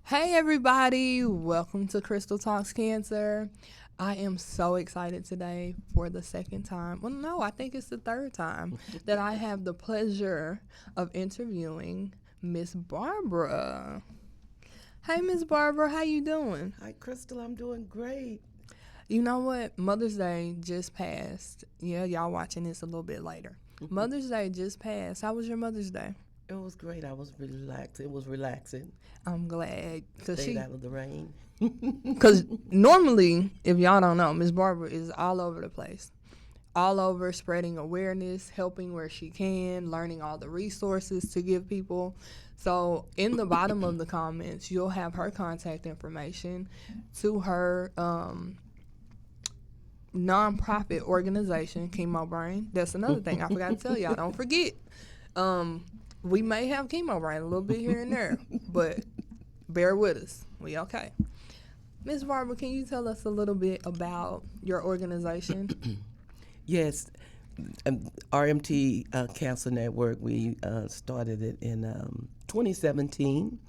Hey everybody, welcome to Krystal Talks Cancer. I am so excited today for the second time. Well, no, I think it's the third time that I have the pleasure of interviewing Miss Barbara. Hey Miss Barbara, how you doing? Hi, Krystal. I'm doing great. You know what? Mother's Day just passed. Yeah, y'all watching this a little bit later. Mother's Day just passed. How was your Mother's Day? It was great. I was relaxed. It was relaxing. I'm glad Stayed out of the rain. because normally, if y'all don't know, Miss Barbara is all over the place, all over spreading awareness, helping where she can, learning all the resources to give people. So in the bottom of the comments, you'll have her contact information to her nonprofit organization, Chemo Brain. That's another thing I forgot to tell y'all. Don't forget. We may have Chemo Brain a little bit here and there, but bear with us. We okay. Ms. Barbara, can you tell us a little bit about your organization? Yes, RMT Cancer Network, we started it in 2017.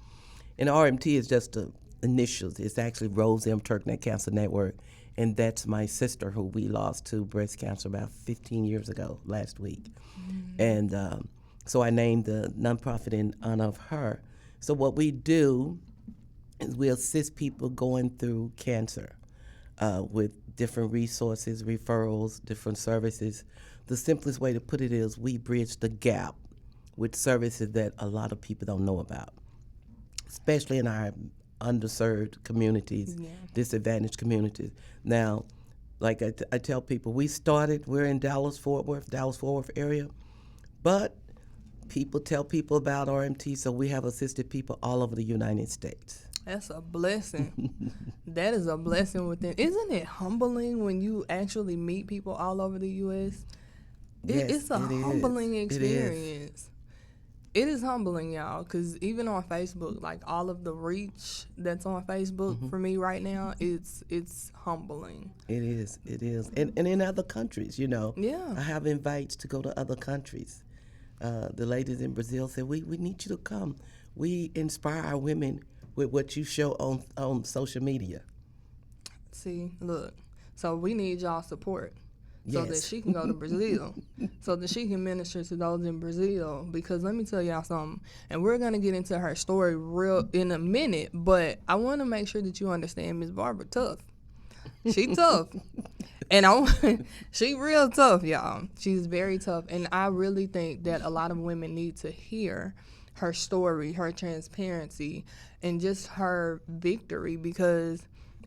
And RMT is just the initials. It's actually Rose M. Turknet Cancer Network. And that's my sister who we lost to breast cancer about 15 years ago last week. And so I named the nonprofit in honor of her. So what we do is we assist people going through cancer with different resources, referrals, different services. The simplest way to put it is we bridge the gap with services that a lot of people don't know about, especially in our underserved communities, disadvantaged communities. Now, like I tell people, we're in Dallas-Fort Worth area, but people tell people about RMT, so we have assisted people all over the United States. That's a blessing. That is a blessing within. Isn't it humbling when you actually meet people all over the U.S.? Yes, It's a it is. humbling It is. experience. It is humbling, y'all, because even on Facebook, like all of the reach that's on Facebook for me right now, it's humbling. It is. And in other countries, Yeah. I have invites to go to other countries. The ladies in Brazil said, we need you to come. We inspire our women with what you show on social media. See, look. So we need y'all support so that Yes. she can go to Brazil, so that she can minister to those in Brazil. Because let me tell y'all something, and we're gonna get into her story real in a minute. But I want to make sure that you understand Miss Barbara tough. She tough, and she real tough, y'all. She's very tough, and I really think that a lot of women need to hear her story, her transparency, and just her victory because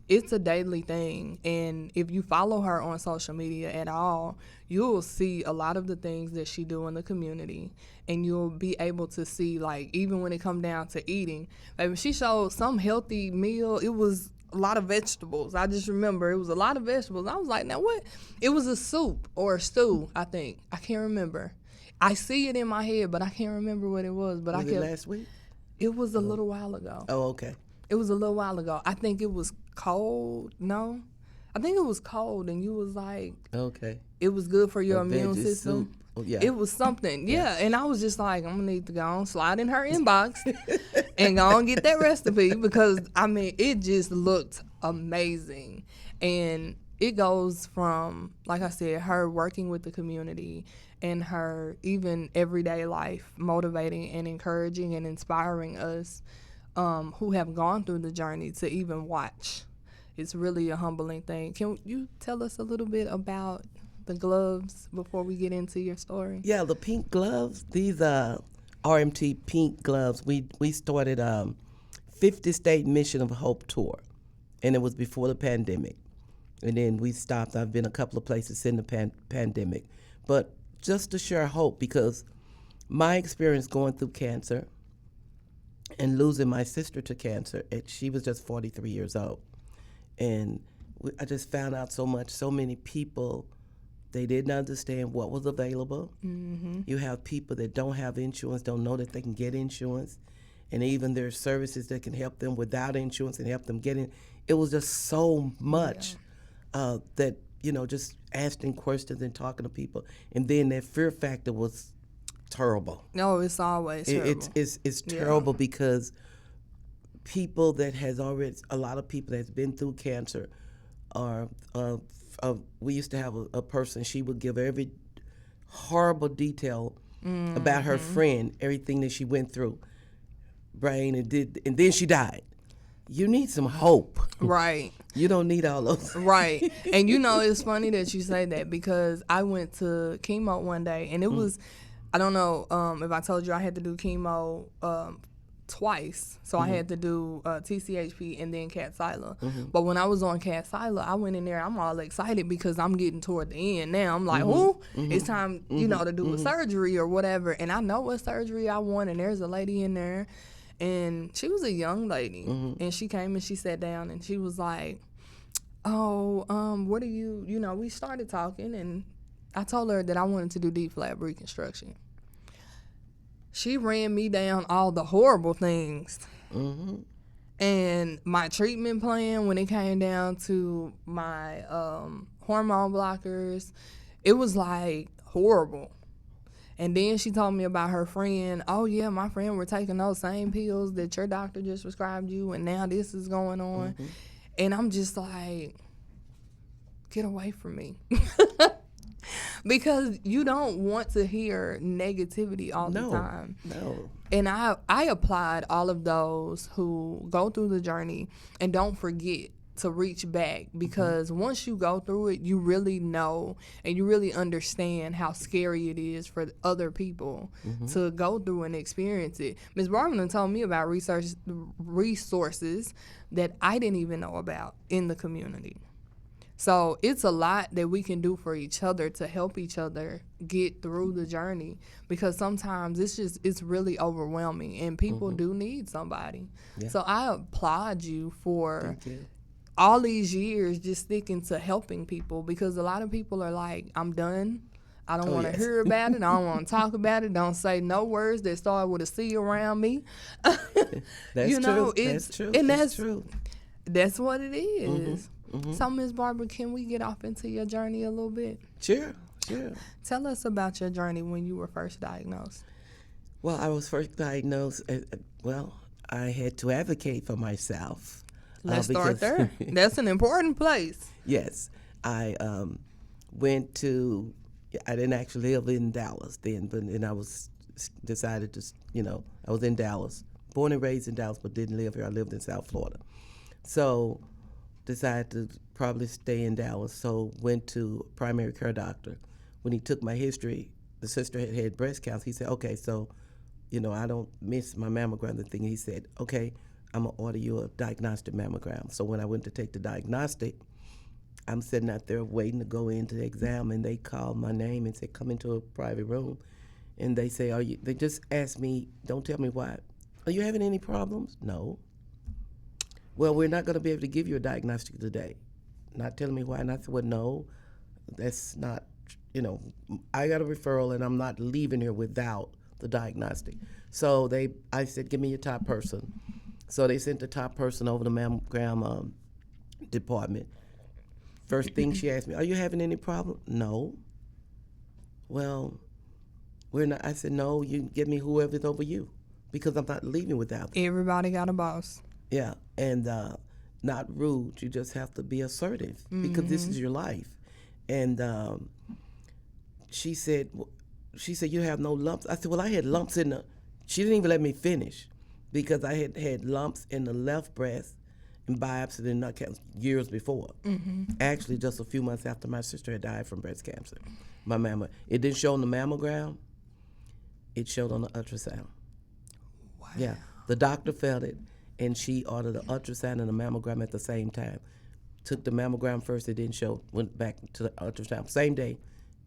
it's a daily thing. And if you follow her on social media at all, you'll see a lot of the things that she do in the community, and you'll be able to see, like, even when it come down to eating, like she showed some healthy meal. It was a lot of vegetables. I just remember it was a lot of vegetables. I was like, now what? It was a soup or a stew, I think. I can't remember. I see it in my head, but I can't remember what it was. But Was it last week? It was a little while ago. Oh, okay. It was a little while ago. I think it was cold. No, I think it was cold, and you was like, Okay. it was good for your A immune veggie system. soup. Oh, yeah. It was something, yeah. And I was just like, I'm gonna need to go on, slide in her inbox, and go and get that recipe because I mean, it just looked amazing, and it goes from, like I said, her working with the community and her even everyday life, motivating and encouraging and inspiring us who have gone through the journey to even watch. It's really a humbling thing. Can you tell us a little bit about the gloves before we get into your story? Yeah, the pink gloves. These are RMT pink gloves. We started 50 State Mission of Hope tour, and it was before the pandemic. And then we stopped. I've been a couple of places in the pandemic. But just to share hope, because my experience going through cancer and losing my sister to cancer, she was just 43 years old. And I just found out so many people, they didn't understand what was available. You have people that don't have insurance, don't know that they can get insurance. And even there's services that can help them without insurance and help them get in. It was just so much that, just asking questions and talking to people. And then that fear factor was terrible. No, it's always terrible. It's terrible because people that has already, a lot of people that's been through cancer, or we used to have a person, she would give every horrible detail about her friend, everything that she went through, brain, and then she died. You need some hope. Right. You don't need all those. Right. And it's funny that you say that, because I went to chemo one day, and it was, I don't know if I told you I had to do chemo twice. So I had to do TCHP and then Kadcyla. But when I was on Kadcyla, I went in there, I'm all excited because I'm getting toward the end now. I'm like, it's time, to do a surgery or whatever. And I know what surgery I want, and there's a lady in there, and she was a young lady. And she came and she sat down, and she was like, what are you, we started talking, and I told her that I wanted to do deep flap reconstruction. She ran me down all the horrible things. And my treatment plan, when it came down to my hormone blockers, it was like horrible. And then she told me about her friend. Oh, yeah, my friend were taking those same pills that your doctor just prescribed you, and now this is going on. And I'm just like, get away from me. Because you don't want to hear negativity all the time. No. And I applaud all of those who go through the journey and don't forget to reach back, because once you go through it, you really know and you really understand how scary it is for other people to go through and experience it. Ms. Barbara told me about resources that I didn't even know about in the community. So it's a lot that we can do for each other to help each other get through the journey, because sometimes it's really overwhelming, and people do need somebody. Yeah. So I applaud you for all these years just sticking to helping people, because a lot of people are like, I'm done. I don't want to hear about it. I don't want to talk about it. Don't say no words that start with a C around me. That's true. That's true. And that's true. That's what it is. So, Ms. Barbara, can we get off into your journey a little bit? Sure. Tell us about your journey when you were first diagnosed. Well, I was first diagnosed, I had to advocate for myself. Let's start there. That's an important place. Yes. I went to, I didn't actually live in Dallas then, and I was decided to, I was in Dallas, born and raised in Dallas, but didn't live here. I lived in South Florida. So decided to probably stay in Dallas, so went to a primary care doctor. When he took my history, the sister had breast cancer. He said, okay, so, I don't miss my mammogram, the thing. He said, okay, I'm going to order you a diagnostic mammogram. So when I went to take the diagnostic, I'm sitting out there waiting to go into the exam, and they called my name and said, come into a private room. And they say, they just asked me, don't tell me why. Are you having any problems? No. Well, we're not going to be able to give you a diagnostic today. Not telling me why. And I said, well, no, that's not, I got a referral, and I'm not leaving here without the diagnostic. So I said, give me your top person. So they sent the top person over to the mammogram department. First thing she asked me, are you having any problem? No. Well, we're not. I said, no, you give me whoever's over you, because I'm not leaving without them. Everybody got a boss. Yeah, and not rude. You just have to be assertive, because this is your life. And she said, you have no lumps. I said, well, I had lumps in the. She didn't even let me finish, because I had lumps in the left breast and biopsied in nut cancer years before. Actually, just a few months after my sister had died from breast cancer. My mamma. It didn't show on the mammogram. It showed on the ultrasound. Wow. Yeah, the doctor felt it, and she ordered an ultrasound and a mammogram at the same time. Took the mammogram first, it didn't show, went back to the ultrasound. Same day,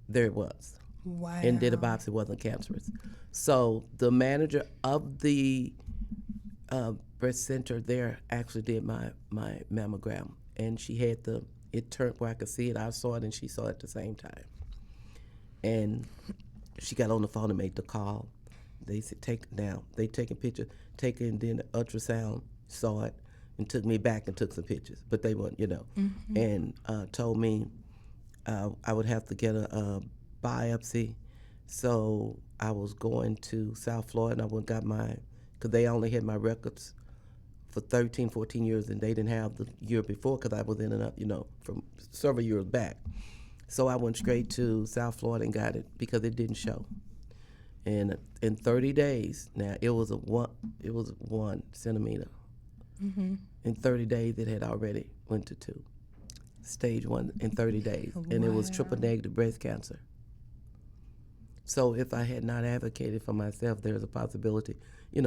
there it was. Wow. And did a biopsy, wasn't cancerous. So the manager of the breast center there actually did my mammogram, and she had it turned where I could see it. I saw it, and she saw it at the same time. And she got on the phone and made the call. They said, take it down. They take a picture, take it, and then the ultrasound saw it and took me back and took some pictures. But they weren't, and told me I would have to get a biopsy. So I was going to South Florida, and I went got because they only had my records for 13, 14 years, and they didn't have the year before because I was in and up, from several years back. So I went straight to South Florida and got it because it didn't show. And in 30 days, now it was 1 centimeter. Mm-hmm. In 30 days, it had already went to 2. Stage 1 in 30 days, and it was triple negative breast cancer. So if I had not advocated for myself, there's a possibility,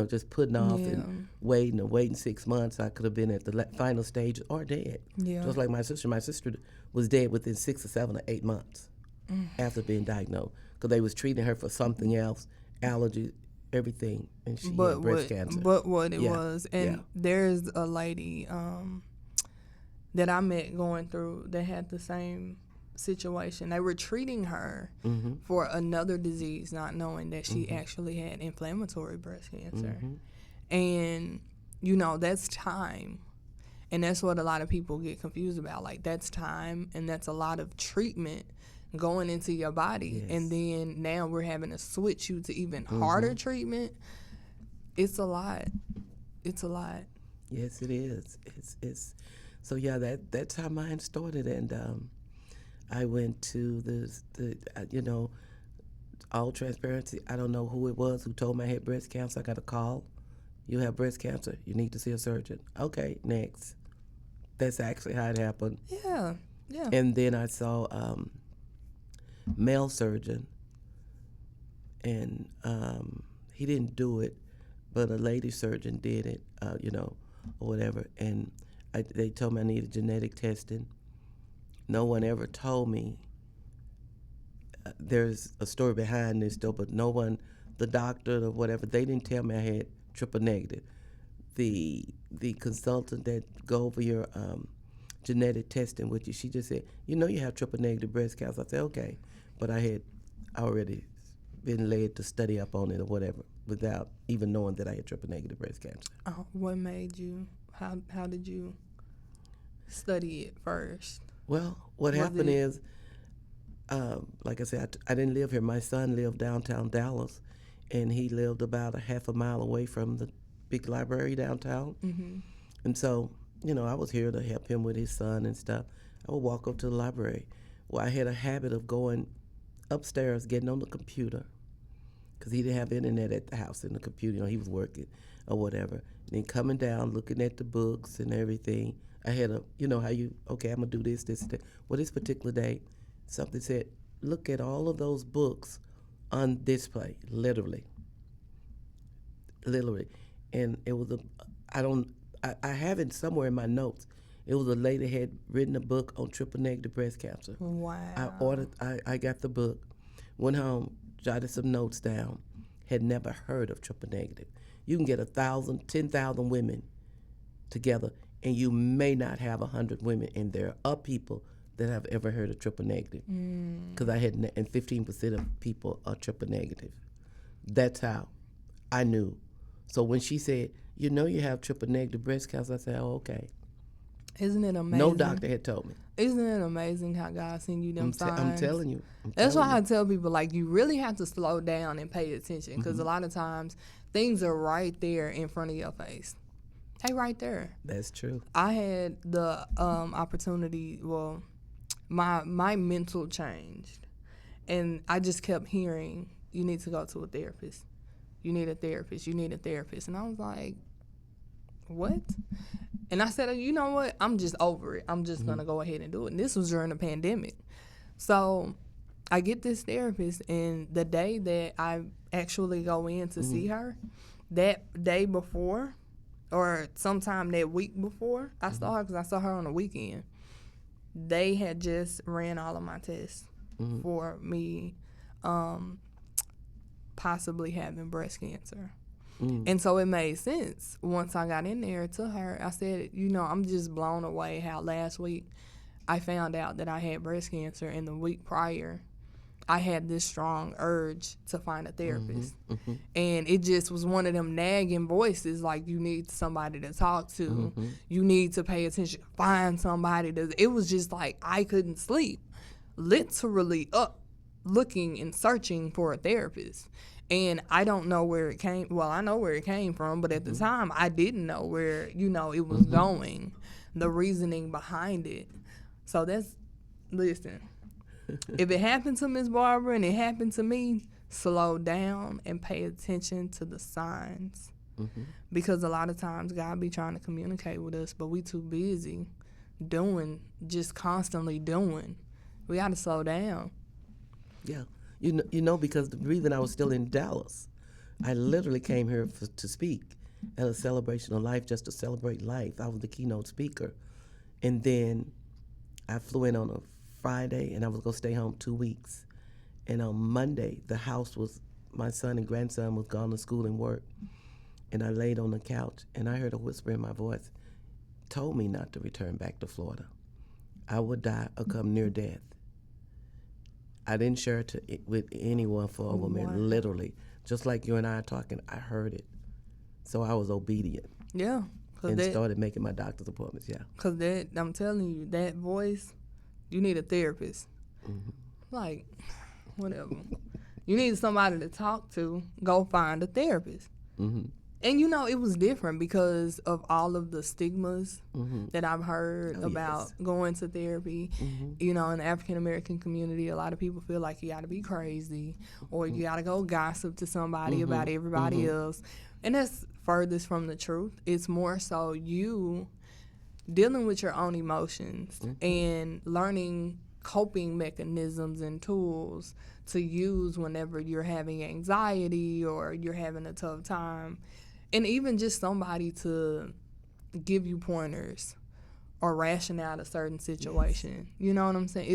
just putting off and waiting 6 months, I could have been at the final stage or dead. Yeah. Just like my sister. My sister was dead within 6 or 7 or 8 months after being diagnosed because they was treating her for something else, allergies, everything, and she had breast cancer. But what it was, and there's a lady that I met going through that had the same situation. They were treating her for another disease, not knowing that she actually had inflammatory breast cancer. And, that's time. And that's what a lot of people get confused about. Like, that's time, and that's a lot of treatment going into your body. Yes. And then now we're having to switch you to even harder treatment. It's a lot. It's a lot. Yes, it is. It's so that's how mine started, and I went to the all transparency. I don't know who it was who told me I had breast cancer. I got a call. You have breast cancer. You need to see a surgeon. Okay, next. That's actually how it happened. Yeah. And then I saw male surgeon, and he didn't do it, but a lady surgeon did it, or whatever. And they told me I needed genetic testing. No one ever told me. There's a story behind this, though, but no one, the doctor or whatever, they didn't tell me I had triple negative. The consultant that go over your genetic testing with you, she just said, you have triple negative breast cancer. I said, okay. But I had already been led to study up on it or whatever without even knowing that I had triple negative breast cancer. What made you, how did you study it first? Well, what happened is, like I said, I didn't live here. My son lived downtown Dallas, and he lived about a half a mile away from the big library downtown. And so, I was here to help him with his son and stuff. I would walk up to the library. Well, I had a habit of going upstairs, getting on the computer, because he didn't have internet at the house in the computer. He was working or whatever. And then coming down, looking at the books and everything. I had how I'm going to do this, that. Well, this particular day, something said, look at all of those books on display, literally. And it was I have it somewhere in my notes. It was a lady had written a book on triple negative breast cancer. Wow. I got the book, went home, jotted some notes down, had never heard of triple negative. You can get 1,000, 10,000 women together, and you may not have 100 women, and there are people that have ever heard of triple negative. Because and 15% of people are triple negative. That's how I knew. So when she said, you have triple negative breast cancer, I said, oh, okay. Isn't it amazing? No doctor had told me. Isn't it amazing how God sent you them signs? I'm telling you. That's why I tell people, like, you really have to slow down and pay attention, because a lot of times things are right there in front of your face. Hey, right there. That's true. I had the opportunity, my mental changed, and I just kept hearing, you need to go to a therapist. You need a therapist. You need a therapist. And I was like, what? And I said, you know what? I'm just over it. I'm just going to go ahead and do it. And this was during the pandemic. So I get this therapist, and the day that I actually go in to see her, that day before, or sometime that week before I saw her, because I saw her on the weekend, they had just ran all of my tests for me possibly having breast cancer. And so it made sense. Once I got in there to her, I said, I'm just blown away how last week I found out that I had breast cancer, and the week prior I had this strong urge to find a therapist. And it just was one of them nagging voices, like, you need somebody to talk to. You need to pay attention. Find somebody to. It was just like I couldn't sleep, literally up looking and searching for a therapist. And I don't know where it came. Well, I know where it came from, but at the time, I didn't know where it was going, the reasoning behind it. So listen. If it happened to Miss Barbara and it happened to me, slow down and pay attention to the signs. Because a lot of times God be trying to communicate with us, but we too busy just constantly doing. We got to slow down. Yeah. You know, because the reason I was still in Dallas, I literally came here to speak at a celebration of life, just to celebrate life. I was the keynote speaker. And then I flew in on a Friday, and I was going to stay home 2 weeks. And on Monday, my son and grandson was gone to school and work. And I laid on the couch, and I heard a whisper in my voice, told me not to return back to Florida. I would die or come near death. I didn't share it with anyone for over a minute, literally. Just like you and I are talking, I heard it. So I was obedient. Yeah. And started making my doctor's appointments, yeah. Because I'm telling you, that voice, you need a therapist. Like, whatever. You need somebody to talk to, go find a therapist. And it was different because of all of the stigmas that I've heard about going to therapy. In the African American community, a lot of people feel like you got to be crazy or you got to go gossip to somebody about everybody else. And that's furthest from the truth. It's more so you dealing with your own emotions and learning coping mechanisms and tools to use whenever you're having anxiety or you're having a tough time. And even just somebody to give you pointers or ration out a certain situation. You know what I'm saying?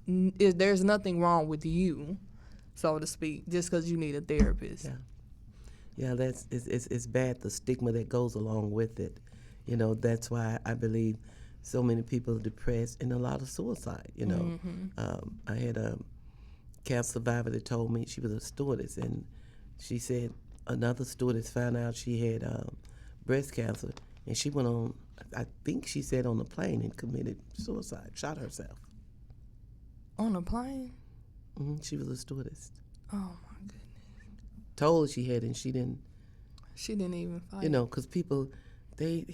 There's nothing wrong with you, so to speak, just because you need a therapist. Yeah, it's bad, the stigma that goes along with it. That's why I believe so many people are depressed and a lot of suicide, I had a cancer survivor that told me, she was a stewardess, and she said another stewardess found out she had breast cancer, and she went on, I think she said on the plane, and committed suicide, shot herself. On a plane? She was a stewardess. Oh, my goodness. Told she had, and she didn't even fight. Because people, they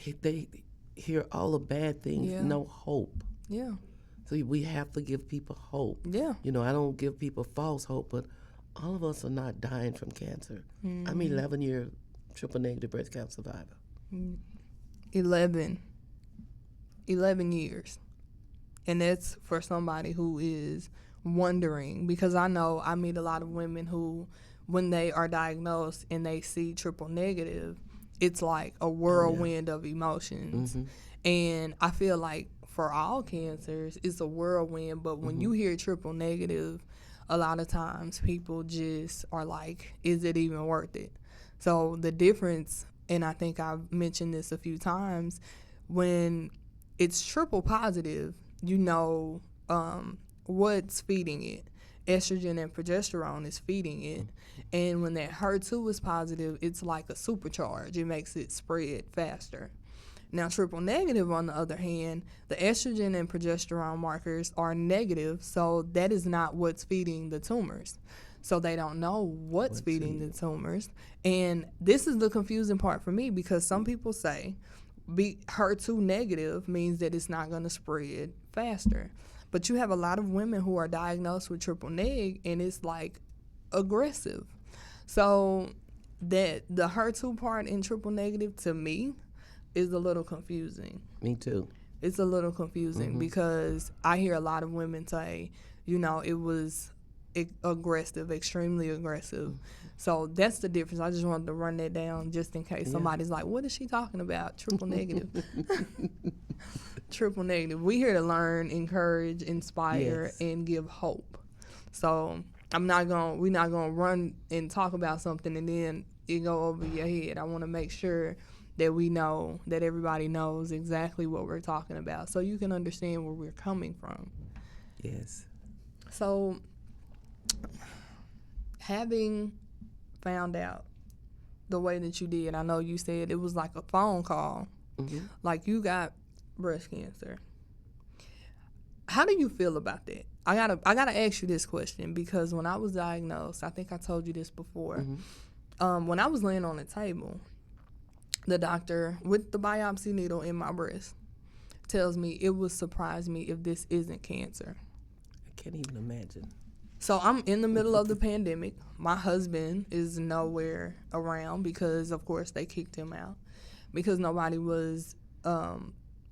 hear all the bad things, no hope. Yeah. So we have to give people hope. Yeah. I don't give people false hope, but all of us are not dying from cancer. I'm 11-year triple negative breast cancer survivor. 11 years. And that's for somebody who is wondering, because I know I meet a lot of women who, when they are diagnosed and they see triple negative, it's like a whirlwind of emotions. And I feel like for all cancers, it's a whirlwind, but when you hear triple negative, a lot of times people just are like, is it even worth it? So the difference, and I think I've mentioned this a few times, when it's triple positive, what's feeding it. Estrogen and progesterone is feeding it. And when that HER2 is positive, it's like a supercharge. It makes it spread faster. Now, triple negative, on the other hand, the estrogen and progesterone markers are negative, so that is not what's feeding the tumors. So they don't know what's feeding the tumors. And this is the confusing part for me, because some people say HER2 negative means that it's not going to spread faster. But you have a lot of women who are diagnosed with triple neg, and it's like aggressive. So that the HER2 part in triple negative, to me, is a little confusing. Me too. It's a little confusing because I hear a lot of women say, it was aggressive, extremely aggressive. So that's the difference. I just wanted to run that down just in case somebody's like, what is she talking about? Triple negative. Triple negative. We here to learn, encourage, inspire, and give hope. So we're not gonna run and talk about something and then it go over your head. I want to make sure that we know, that everybody knows exactly what we're talking about, so you can understand where we're coming from. Yes. So, having found out the way that you did, I know you said it was like a phone call, like you got breast cancer. How do you feel about that? I gotta ask you this question because when I was diagnosed, I think I told you this before. When I was laying on the table, the doctor with the biopsy needle in my breast tells me it would surprise me if this isn't cancer. I can't even imagine. So I'm in the middle of the pandemic. My husband is nowhere around because, of course, they kicked him out because nobody was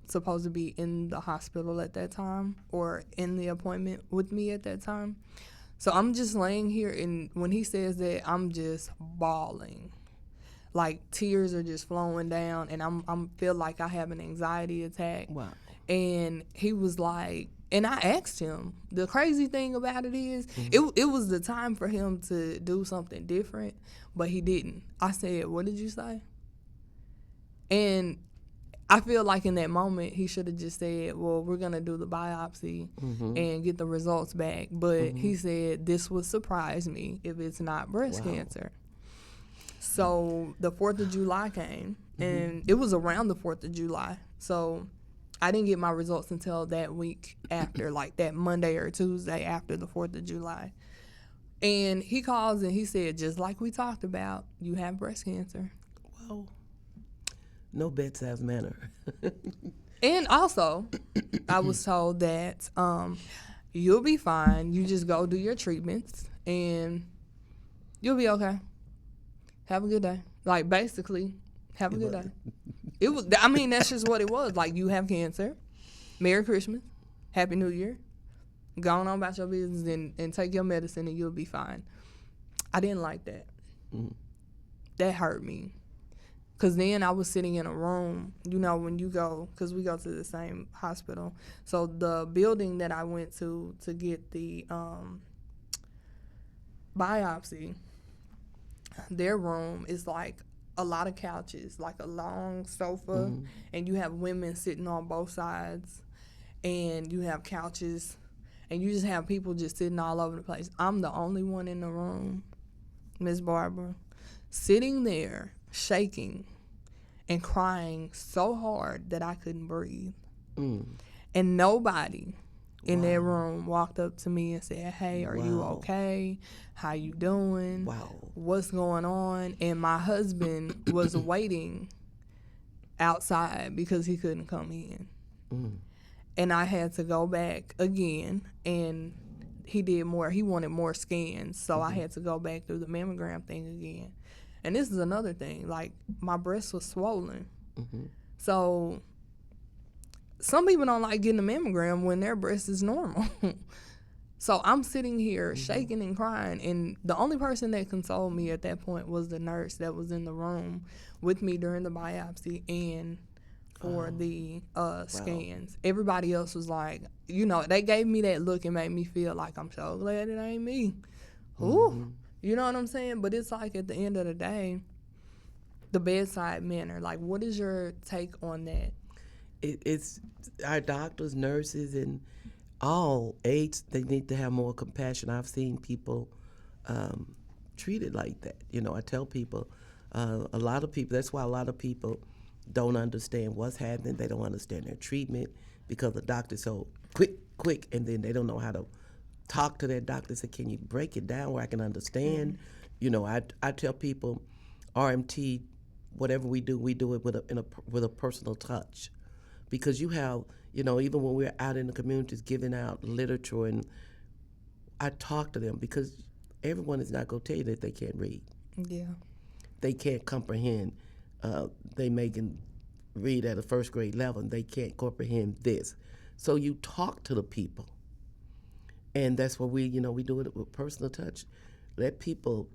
supposed to be in the hospital at that time or in the appointment with me at that time. So I'm just laying here, and when he says that, I'm just bawling. Like tears are just flowing down, and I'm feel like I have an anxiety attack. Wow. And he was like, and I asked him. The crazy thing about it is, it was the time for him to do something different, but he didn't. I said, "What did you say?" And I feel like in that moment he should have just said, "Well, we're gonna do the biopsy and get the results back." But he said, "This would surprise me if it's not breast cancer." So the 4th of July came, and it was around the 4th of July. So I didn't get my results until that week after, like that Monday or Tuesday after the 4th of July. And he calls and he said, just like we talked about, you have breast cancer. Well, no bedside manner. And also, I was told that you'll be fine. You just go do your treatments and you'll be okay. Have a good day. Like, basically, have a good day. It was. I mean, that's just what it was. Like, you have cancer. Merry Christmas. Happy New Year. Go on about your business and take your medicine and you'll be fine. I didn't like that. That hurt me. Because then I was sitting in a room, you know, when you go, because we go to the same hospital. So the building that I went to get the biopsy, their room is like a lot of couches, like a long sofa, and you have women sitting on both sides, and you have couches, and you just have people just sitting all over the place. I'm the only one in the room, Miss Barbara, sitting there shaking and crying so hard that I couldn't breathe. And nobody in that room walked up to me and said, "Hey, are you okay? How you doing? What's going on?" And my husband was waiting outside because he couldn't come in. And I had to go back again, and he did more. He wanted more scans, so I had to go back through the mammogram thing again. And this is another thing, like my breast was swollen. So some people don't like getting a mammogram when their breast is normal. So I'm sitting here shaking and crying, and the only person that consoled me at that point was the nurse that was in the room with me during the biopsy and for the scans. Everybody else was like, you know, they gave me that look and made me feel like I'm so glad it ain't me. Ooh, you know what I'm saying? But it's like at the end of the day, the bedside manner. Like, what is your take on that? It's our doctors, nurses, and all aides. They need to have more compassion. I've seen people treated like that. You know, I tell people, a lot of people. That's why a lot of people don't understand what's happening. They don't understand their treatment because the doctor's so quick, and then they don't know how to talk to their doctor. Say, can you break it down where I can understand? You know, I tell people, RMT, whatever we do it with a personal touch. Because you have, you know, even when we're out in the communities giving out literature, and I talk to them because everyone is not going to tell you that they can't read. Yeah. They can't comprehend. They may can read at a first grade level, and they can't comprehend this. So you talk to the people. And that's what we do it with personal touch. Let people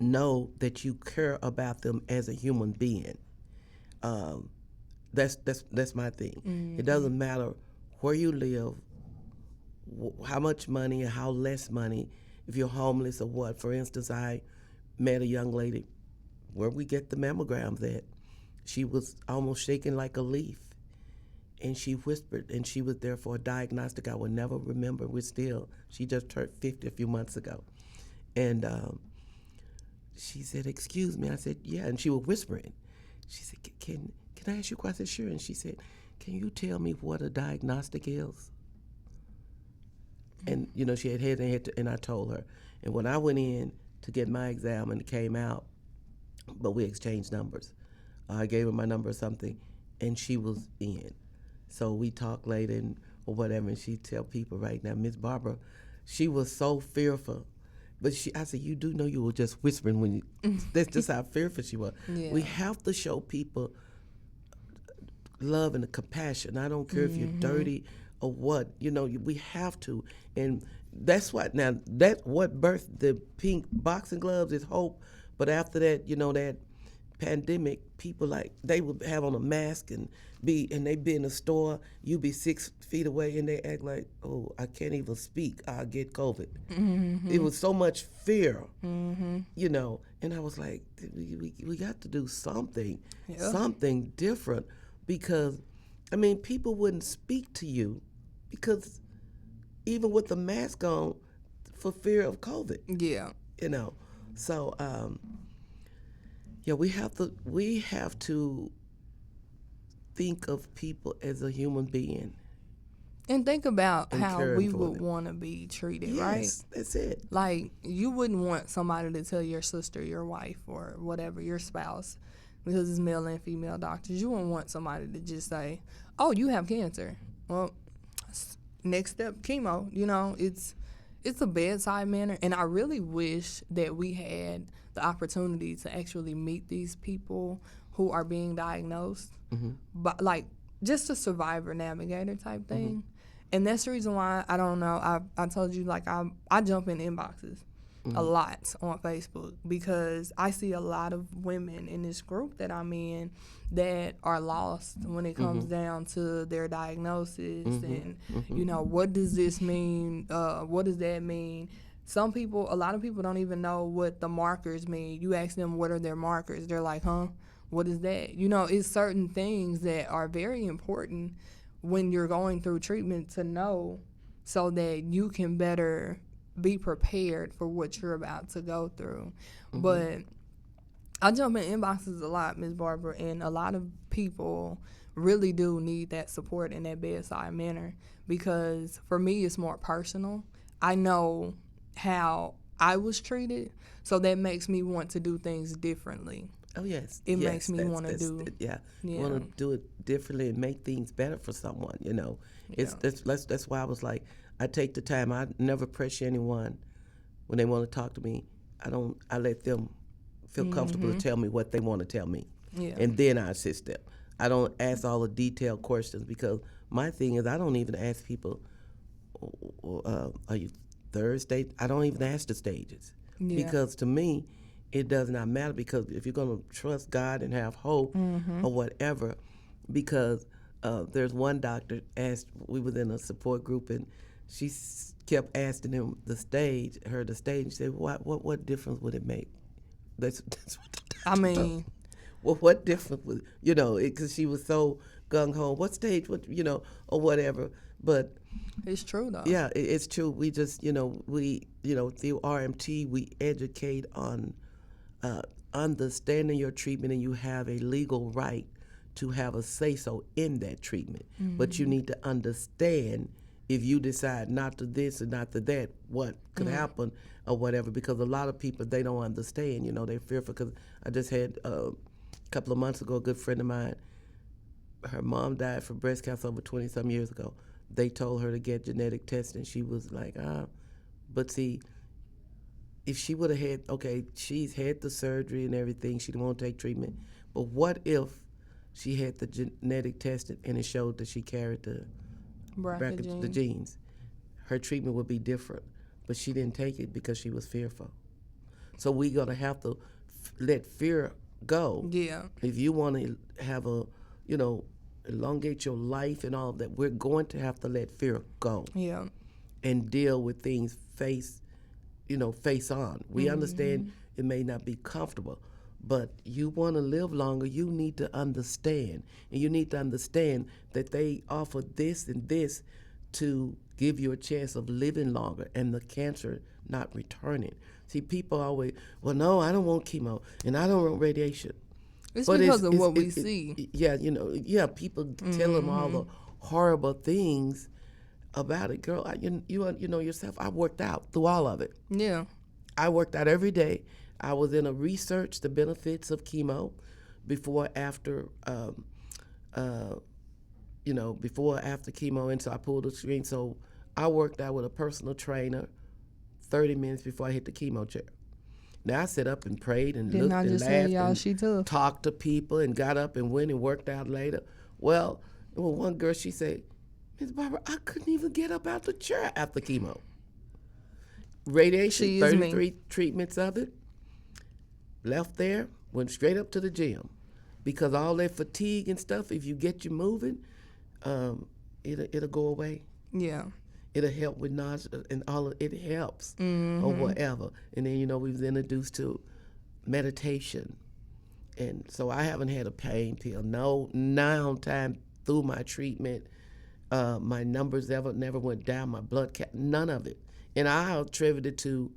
know that you care about them as a human being. That's my thing. It doesn't matter where you live, how much money and how less money, if you're homeless or what. For instance, I met a young lady where we get the mammograms at. She was almost shaking like a leaf, and she whispered, and she was there for a diagnostic I will never remember. She just turned 50 a few months ago. And she said, "Excuse me." I said, "Yeah," and she was whispering. She said, Can I ask you a question?" I said, "Sure." And she said, "Can you tell me what a diagnostic is?" And she and I told her. And when I went in to get my exam and it came out, but we exchanged numbers. I gave her my number or something, and she was in. So we talked later or whatever, and she tell people right now, Miss Barbara, she was so fearful. But I said, you do know you were just whispering when you, that's just how fearful she was. Yeah. We have to show people love and compassion. I don't care if you're dirty or what, we have to. And that's what birthed the pink boxing gloves is hope. But after that, that pandemic, people they would have on a mask and they'd be in a store, you be 6 feet away and they act like, oh, I can't even speak, I'll get COVID. It was so much fear, and I was like, we got to do something, something different, because, people wouldn't speak to you because even with the mask on for fear of COVID. Yeah. So, we have to think of people as a human being. And think about And how caring we for would them. want to be treated, Yes, right? that's it. Like, you wouldn't want somebody to tell your sister, your wife, or whatever, your spouse, because it's male and female doctors. You wouldn't want somebody to just say, oh, you have cancer. Well, next step, chemo. It's a bedside manner. And I really wish that we had the opportunity to actually meet these people who are being diagnosed, but just a survivor navigator type thing. And that's the reason why, I don't know, I told you, I jump in inboxes a lot on Facebook, because I see a lot of women in this group that I'm in that are lost when it comes down to their diagnosis and, what does this mean? What does that mean? A lot of people don't even know what the markers mean. You ask them what are their markers, they're like, huh? What is that? It's certain things that are very important when you're going through treatment to know, so that you can better be prepared for what you're about to go through. But I jump in inboxes a lot, Ms. Barbara, and a lot of people really do need that support in that bedside manner, because for me it's more personal. I know how I was treated, so that makes me want to do things differently. Oh yes, It makes me want to do. You want to do it differently and make things better for someone. That's why I was like, I take the time. I never pressure anyone when they want to talk to me. I let them feel comfortable to tell me what they want to tell me, and then I assist them. I don't ask all the detailed questions, because my thing is I don't even ask people, are you third stage? I don't even ask the stages, because to me, it does not matter, because if you're going to trust God and have hope or whatever, because there's one doctor we was in a support group, and she kept asking him the stage, and she said, what difference would it make? That's what the doctor told. Well, what difference would, because she was so gung-ho, what stage, or whatever. But it's true, though. Yeah, it's true. We just, through RMT, we educate on understanding your treatment, and you have a legal right to have a say-so in that treatment. But you need to understand, if you decide not to this and not to that, what could happen or whatever, because a lot of people, they don't understand, they're fearful. Because I just had, a couple of months ago, a good friend of mine, her mom died from breast cancer over 20-some years ago. They told her to get genetic testing. She was like, but see, if she would have had, she's had the surgery and everything, she won't take treatment, but what if she had the genetic testing and it showed that she carried the BRCA the genes? Her treatment would be different, but she didn't take it because she was fearful. So we're going to have to let fear go. Yeah. If you want to have elongate your life and all of that, we're going to have to let fear go. Yeah. And deal with things face on. We understand it may not be comfortable, but you want to live longer, you need to understand. And you need to understand that they offer this and this to give you a chance of living longer and the cancer not returning. See, people always, well, no, I don't want chemo and I don't want radiation. It's because of what we see. People tell them all the horrible things about it, girl. You know yourself. I worked out through all of it. Yeah. I worked out every day. I was in a research the benefits of chemo before, after, before, after chemo, and so I pulled the string. So I worked out with a personal trainer 30 minutes before I hit the chemo chair. Now I sat up and prayed and Didn't looked I and just say, laughed y'all, and she tough? talked to people and got up and went and worked out later. Well, one girl, she said, Miss Barbara, I couldn't even get up out the chair after chemo. Radiation, She is me. 33 treatments of it. Left there, went straight up to the gym. Because all that fatigue and stuff, if you get you moving, it'll go away. Yeah. It'll help with nausea and all of it helps or whatever. And then, we was introduced to meditation. And so I haven't had a pain pill. No, now time through my treatment, my numbers never went down, my blood count, none of it. And I attribute it to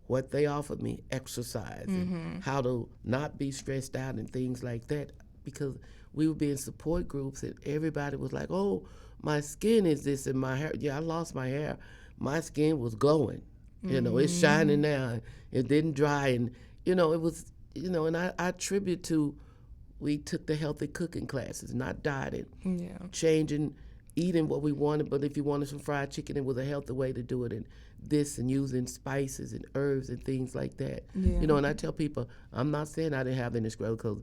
what they offered me, exercise, and how to not be stressed out and things like that. Because we would be in support groups and everybody was like, oh, my skin is this and my hair. Yeah, I lost my hair. My skin was glowing. It's shining now. It didn't dry. And, it was, and I attribute to, we took the healthy cooking classes, not dieting, changing, eating what we wanted. But if you wanted some fried chicken, it was a healthy way to do it. And this, and using spices and herbs and things like that. Yeah. And I tell people, I'm not saying I didn't have any struggle, because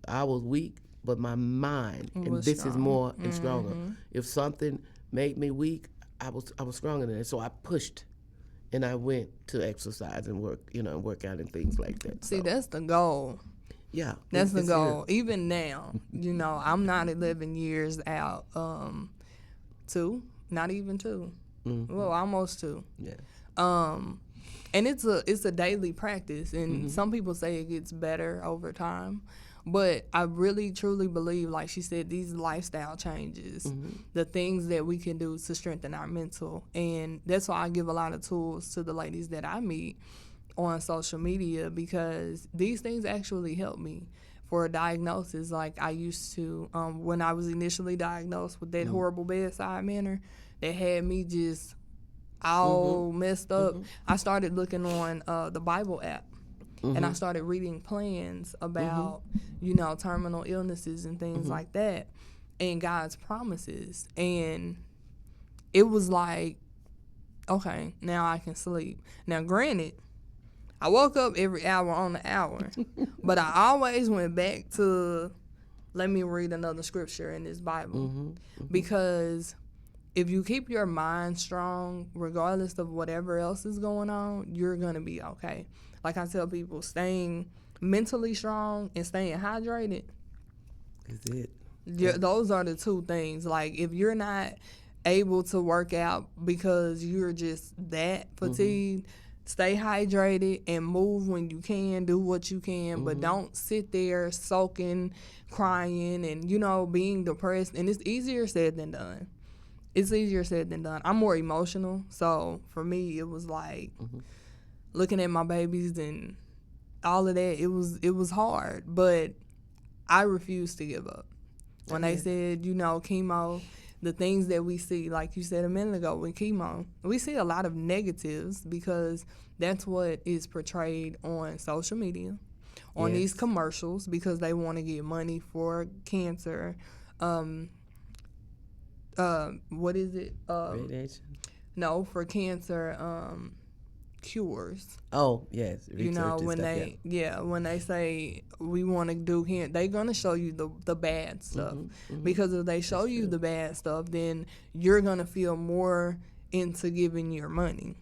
I was weak, but my mind, and this strong. is more and stronger. If something made me weak, I was stronger than it. So I pushed, and I went to exercise and work, and work out and things like that. See, that's the goal. Yeah, That's the it's goal. here. Even now, I'm not 11 years out. 2, not even 2. Well, almost 2. Yeah. And it's a daily practice, and some people say it gets better over time. But I really, truly believe, like she said, these lifestyle changes, the things that we can do to strengthen our mental. And that's why I give a lot of tools to the ladies that I meet on social media, because these things actually help me for a diagnosis. Like I used to, when I was initially diagnosed with that horrible bedside manner that had me just all messed up, I started looking on the Bible app. And I started reading plans about, terminal illnesses and things like that, and God's promises. And it was like, okay, now I can sleep. Now, granted, I woke up every hour on the hour, but I always went back to, let me read another scripture in this Bible. Because if you keep your mind strong, regardless of whatever else is going on, you're going to be okay. Like I tell people, staying mentally strong and staying hydrated, Is it? those are the two things. Like if you're not able to work out because you're just that fatigued, stay hydrated and move when you can, do what you can, but don't sit there sulking, crying, and, being depressed. And it's easier said than done. I'm more emotional. So for me, it was like looking at my babies and all of that. It was hard, but I refused to give up. When they said, chemo, the things that we see, like you said a minute ago with chemo, we see a lot of negatives because that's what is portrayed on social media, on these commercials, because they want to get money for cancer. What is it? Radiation? No, for cancer cures. Oh, yes. Research and When stuff, when they say we want to do here, they're gonna show you the bad stuff, because if they show you the bad stuff, then you're gonna feel more into giving your money,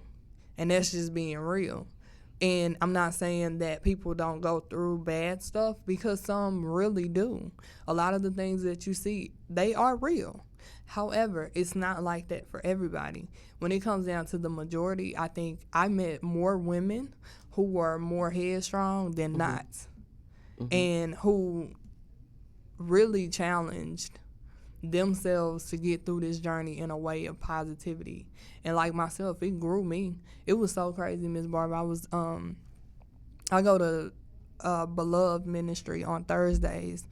and that's just being real. And I'm not saying that people don't go through bad stuff, because some really do. A lot of the things that you see, they are real. However, it's not like that for everybody. When it comes down to the majority, I think I met more women who were more headstrong than not, and who really challenged themselves to get through this journey in a way of positivity. And like myself, it grew me. It was so crazy, Miss Barbara. I go to Beloved Ministry on Thursdays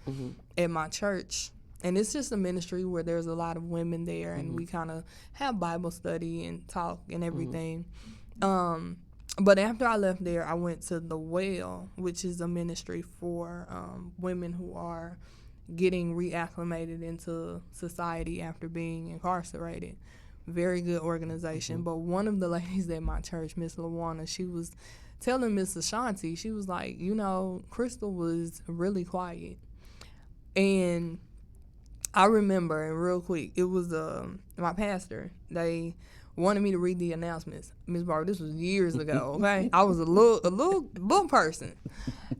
at my church. And it's just a ministry where there's a lot of women there, and we kind of have Bible study and talk and everything. But after I left there, I went to The Well, which is a ministry for women who are getting reacclimated into society after being incarcerated. Very good organization. But one of the ladies at my church, Miss LaWanna, she was telling Miss Ashanti, she was like, Krystal was really quiet. And I remember, and real quick, it was my pastor. They wanted me to read the announcements. Miss Barbara, this was years ago, okay? I was a little person.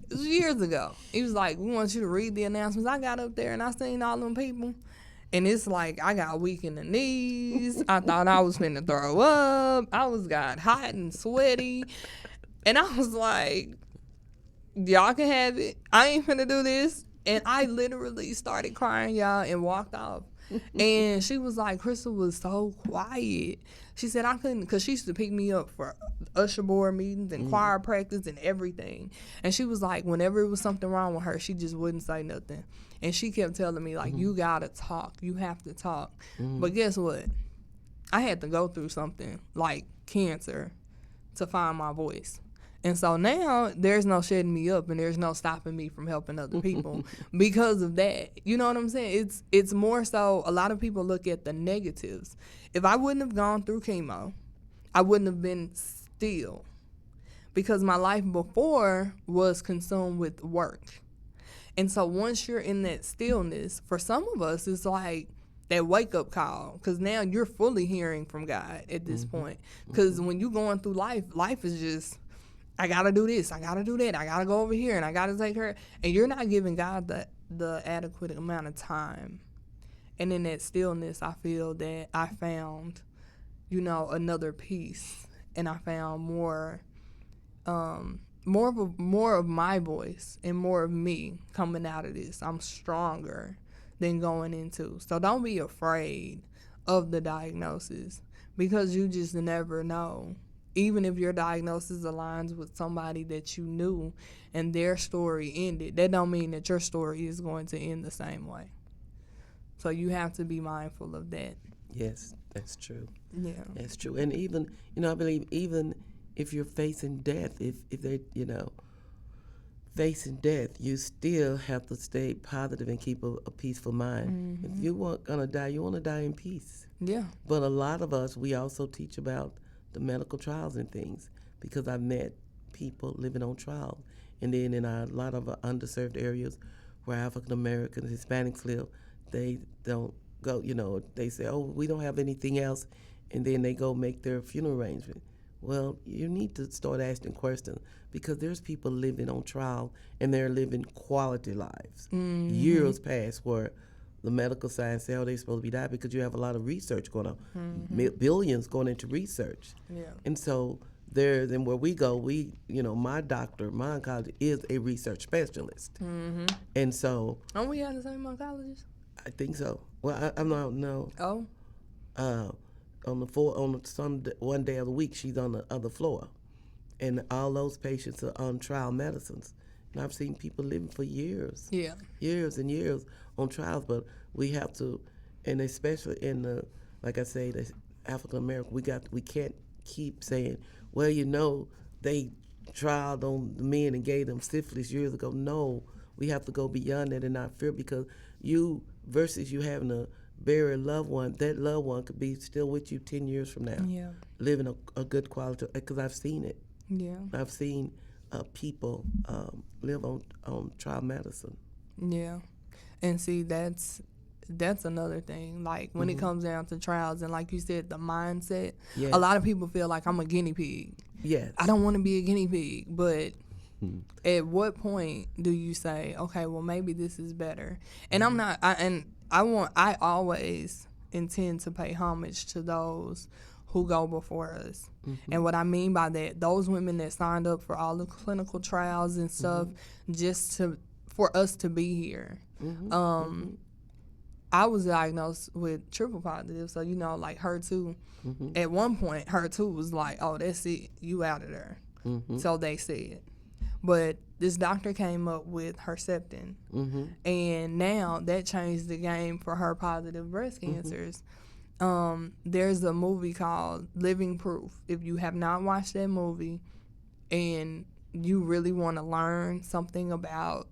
It was years ago. He was like, we want you to read the announcements. I got up there and I seen all them people. And it's like I got weak in the knees. I thought I was finna throw up. got hot and sweaty. And I was like, y'all can have it. I ain't finna do this. And I literally started crying, y'all, and walked off. And she was like, Krystal was so quiet. She said I couldn't, because she used to pick me up for usher board meetings and choir practice and everything. And she was like, whenever it was something wrong with her, she just wouldn't say nothing. And she kept telling me, like, you got to talk. You have to talk. But guess what? I had to go through something like cancer to find my voice. And so now there's no shutting me up and there's no stopping me from helping other people because of that. You know what I'm saying? It's more so a lot of people look at the negatives. If I wouldn't have gone through chemo, I wouldn't have been still, because my life before was consumed with work. And so once you're in that stillness, for some of us, it's like that wake-up call, because now you're fully hearing from God at this point. Because when you're going through life is just, I got to do this, I got to do that, I got to go over here, and I got to take her. And you're not giving God the adequate amount of time. And in that stillness, I feel that I found, another peace. And I found more of my voice and more of me coming out of this. I'm stronger than going into. So don't be afraid of the diagnosis, because you just never know. Even if your diagnosis aligns with somebody that you knew and their story ended, that don't mean that your story is going to end the same way. So you have to be mindful of that. Yes, that's true. Yeah. That's true. And even, I believe even if you're facing death, if they're, facing death, you still have to stay positive and keep a peaceful mind. If you weren't going to die, you want to die in peace. Yeah. But a lot of us, we also teach about the medical trials and things, because I've met people living on trial. And then in a lot of underserved areas where African Americans, Hispanics live, they don't go, they say, oh, we don't have anything else, and then they go make their funeral arrangement. Well, you need to start asking questions, because there's people living on trial and they're living quality lives. Years past where the medical science say, oh, they're supposed to be died, because you have a lot of research going on, billions going into research. Yeah. And so then where we go, my doctor, my oncologist is a research specialist. And so. Don't we have the same oncologist? I think so. Well, I don't know. Oh. One day of the week, she's on the other floor, and all those patients are on trial medicines. And I've seen people living for years, years and years on trials. But we have to, and especially in the, like I say, the African American, we can't keep saying, well, they trialed on the men and gave them syphilis years ago. No, we have to go beyond that and not fear, because you versus you having a bury a loved one, that loved one could be still with you 10 years from now, living a good quality, because I've seen it. Yeah. I've seen people live on trial medicine. Yeah. And see, that's another thing. Like, when it comes down to trials, and like you said, the mindset, a lot of people feel like I'm a guinea pig. Yes. I don't want to be a guinea pig, but at what point do you say, okay, well, maybe this is better? And I always intend to pay homage to those who go before us. And what I mean by that, those women that signed up for all the clinical trials and stuff, just for us to be here. I was diagnosed with triple positive, so like HER2. At one point, HER2 was like, oh, that's it, you out of there. So they said. But this doctor came up with Herceptin, and now that changed the game for her positive breast cancers. There's a movie called Living Proof. If you have not watched that movie and you really want to learn something about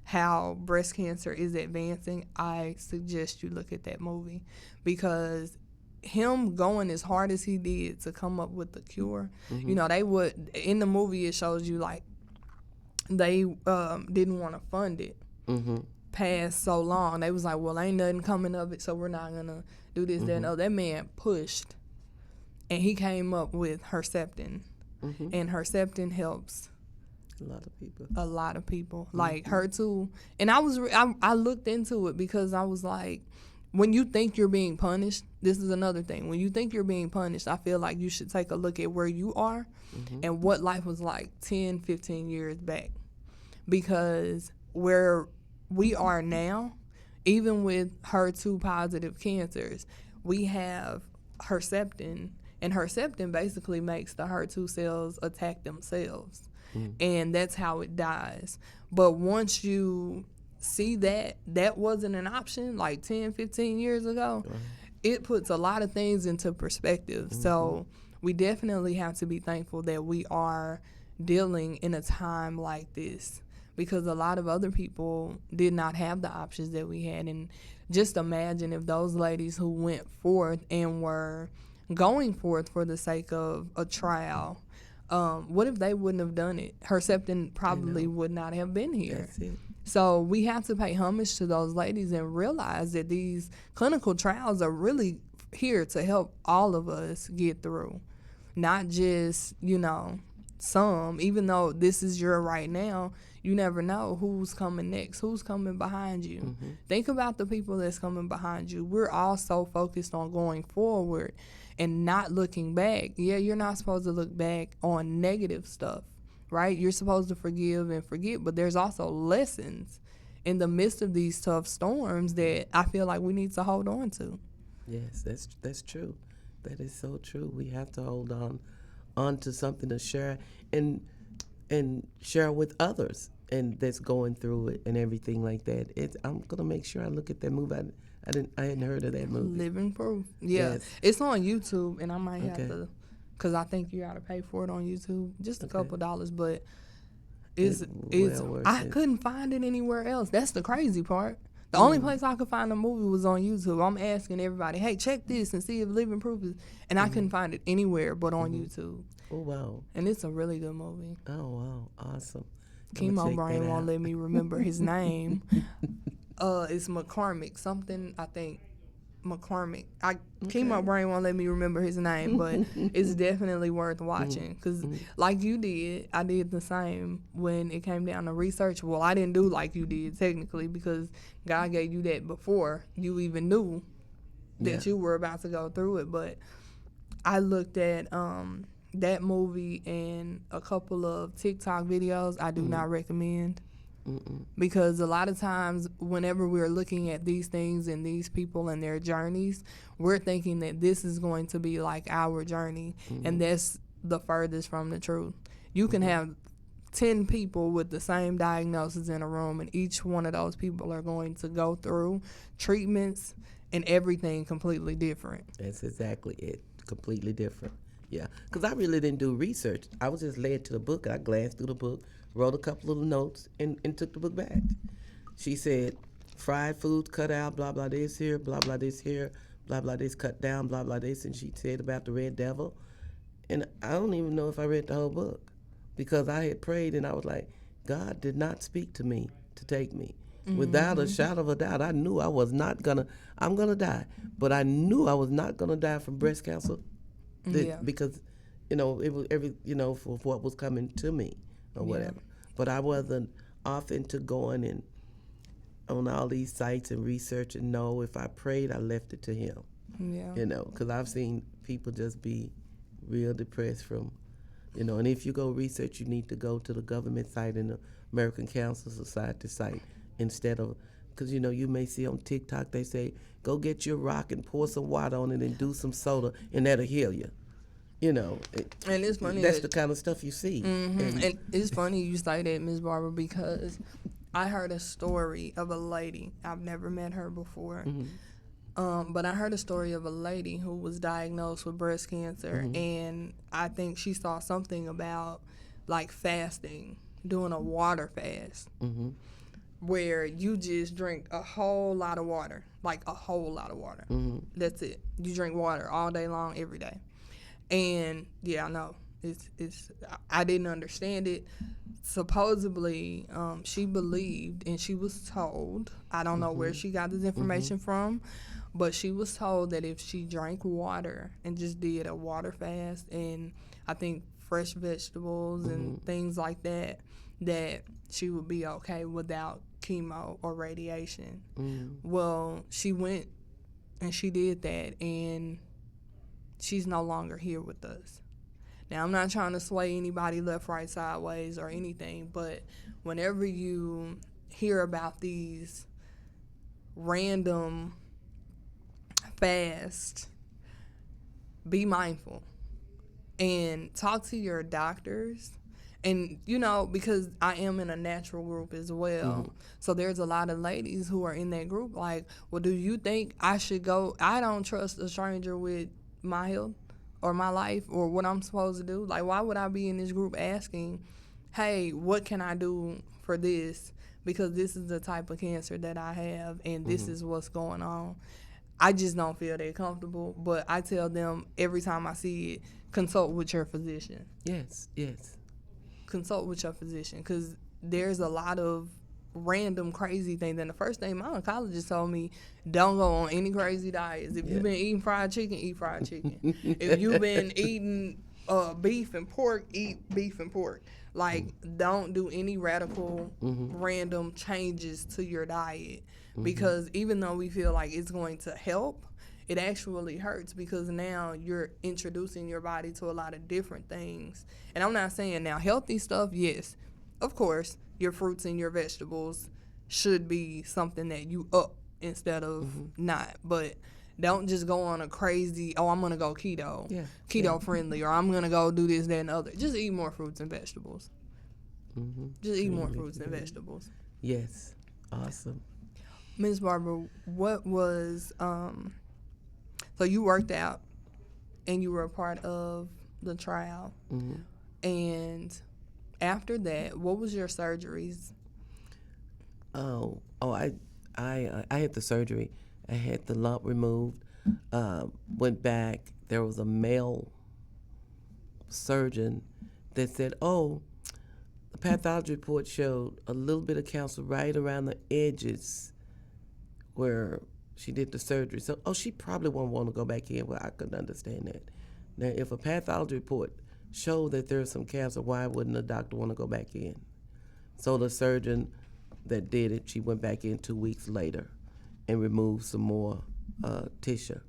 how breast cancer is advancing, I suggest you look at that movie, because him going as hard as he did to come up with the cure, you know, they would, in the movie it shows you like they didn't want to fund it past so long. They was like, well, ain't nothing coming of it, so we're not gonna do this, that, and other. That man pushed, and he came up with Herceptin, and Herceptin helps a lot of people, like her too. And I looked into it because I was like, when you think you're being punished, this is another thing. When you think you're being punished, I feel like you should take a look at where you are and what life was like 10, 15 years back. Because where we are now, even with HER2 positive cancers, we have Herceptin, and Herceptin basically makes the HER2 cells attack themselves. And that's how it dies. But once you see that wasn't an option like 10, 15 years ago, it puts a lot of things into perspective. So we definitely have to be thankful that we are dealing in a time like this, because a lot of other people did not have the options that we had. And just imagine if those ladies who went forth and were going forth for the sake of a trial, what if they wouldn't have done it? Herceptin probably would not have been here. That's it. So we have to pay homage to those ladies and realize that these clinical trials are really here to help all of us get through, not just, you know, some. Even though this is your right now, you never know who's coming next, who's coming behind you. Think about the people that's coming behind you. We're all so focused on going forward and not looking back. Yeah, you're not supposed to look back on negative stuff, right? You're supposed to forgive and forget, but there's also lessons in the midst of these tough storms that I feel like we need to hold on to. Yes, that's true. That is so true. We have to hold on to something to share and share with others, and that's going through it and everything like that. I'm gonna make sure I look at that movie. I hadn't heard of that movie. Living Proof. Yeah, Yes. it's on YouTube, and I might have to, because I think you got to pay for it on YouTube, just a couple dollars, but it's well I worth it. couldn't find it anywhere else. That's the crazy part. The only place I could find the movie was on YouTube. I'm asking everybody, hey, check this and see if Living Proof is, and I couldn't find it anywhere but on YouTube. Oh wow. And it's a really good movie. Oh wow. Awesome. Chemo Brain won't let me remember his name. It's McCormick something, I think. McCormick. Chemo Brain won't let me remember his name, but it's definitely worth watching, because like you did, I did the same when it came down to research. Well, I didn't do like you did technically, because God gave you that before you even knew that you were about to go through it. But I looked at that movie and a couple of TikTok videos I do not recommend. Because a lot of times whenever we're looking at these things and these people and their journeys, we're thinking that this is going to be like our journey, and that's the furthest from the truth. You can have 10 people with the same diagnosis in a room, and each one of those people are going to go through treatments and everything completely different. That's exactly it. Completely different. Yeah, because I really didn't do research. I was just led to the book. I glanced through the book, wrote a couple little notes, and took the book back. She said, fried foods cut out, blah, blah, this here, blah, blah, this here, blah, blah, this cut down, blah, blah, this. And she said about the red devil. And I don't even know if I read the whole book, because I had prayed and I was like, God did not speak to me to take me. Without a shadow of a doubt, I knew I was not I'm going to die. But I knew I was not going to die from breast cancer. Because, it was for what was coming to me or whatever. But I wasn't off into going and on all these sites and research, and no, if I prayed, I left it to him. Yeah. Because I've seen people just be real depressed from, and if you go research, you need to go to the government site and the American Cancer Society site instead of, because, you may see on TikTok, they say, go get your rock and pour some water on it and do some soda, and that'll heal you. And it's funny that's that the kind of stuff you see. and it's funny you say that, Miss Barbara, because I heard a story of a lady. I've never met her before. But I heard a story of a lady who was diagnosed with breast cancer, and I think she saw something about like fasting, doing a water fast, where you just drink a whole lot of water, like a whole lot of water. That's it. You drink water all day long, every day. And yeah, I know it's. I didn't understand it. Supposedly, she believed and she was told. I don't know where she got this information from, but she was told that if she drank water and just did a water fast and I think fresh vegetables and things like that, that she would be okay without chemo or radiation. Well, she went and she did that, and she's no longer here with us. Now, I'm not trying to sway anybody left, right, sideways or anything, but whenever you hear about these random fasts, be mindful and talk to your doctors. And, because I am in a natural group as well. So there's a lot of ladies who are in that group like, well, do you think I should go? I don't trust a stranger with my health or my life or what I'm supposed to do. Like, why would I be in this group asking, hey, what can I do for this? Because this is the type of cancer that I have and this is what's going on. I just don't feel that comfortable. But I tell them every time I see it, consult with your physician. Yes. Consult with your physician, because there's a lot of random crazy things. And the first thing my oncologist told me, don't go on any crazy diets. If you've been eating fried chicken, eat fried chicken. If you've been eating beef and pork, eat beef and pork. Like, don't do any radical random changes to your diet, because even though we feel like it's going to help, it actually hurts, because now you're introducing your body to a lot of different things. And I'm not saying now healthy stuff, yes, of course, your fruits and your vegetables should be something that you up instead of not. But don't just go on a crazy, I'm going to go keto friendly, or I'm going to go do this, that, and other. Just eat more fruits and vegetables. Just eat more fruits and vegetables. Yes. Awesome. Ms. Barbara, what was... So you worked out, and you were a part of the trial. And after that, what was your surgeries? I had the surgery. I had the lump removed. Went back. There was a male surgeon that said, the pathology report showed a little bit of cancer right around the edges where she did the surgery. So, she probably won't want to go back in. Well, I couldn't understand that. Now, if a pathology report showed that there's some cancer, why wouldn't the doctor want to go back in? So the surgeon that did it, she went back in 2 weeks later and removed some more tissue,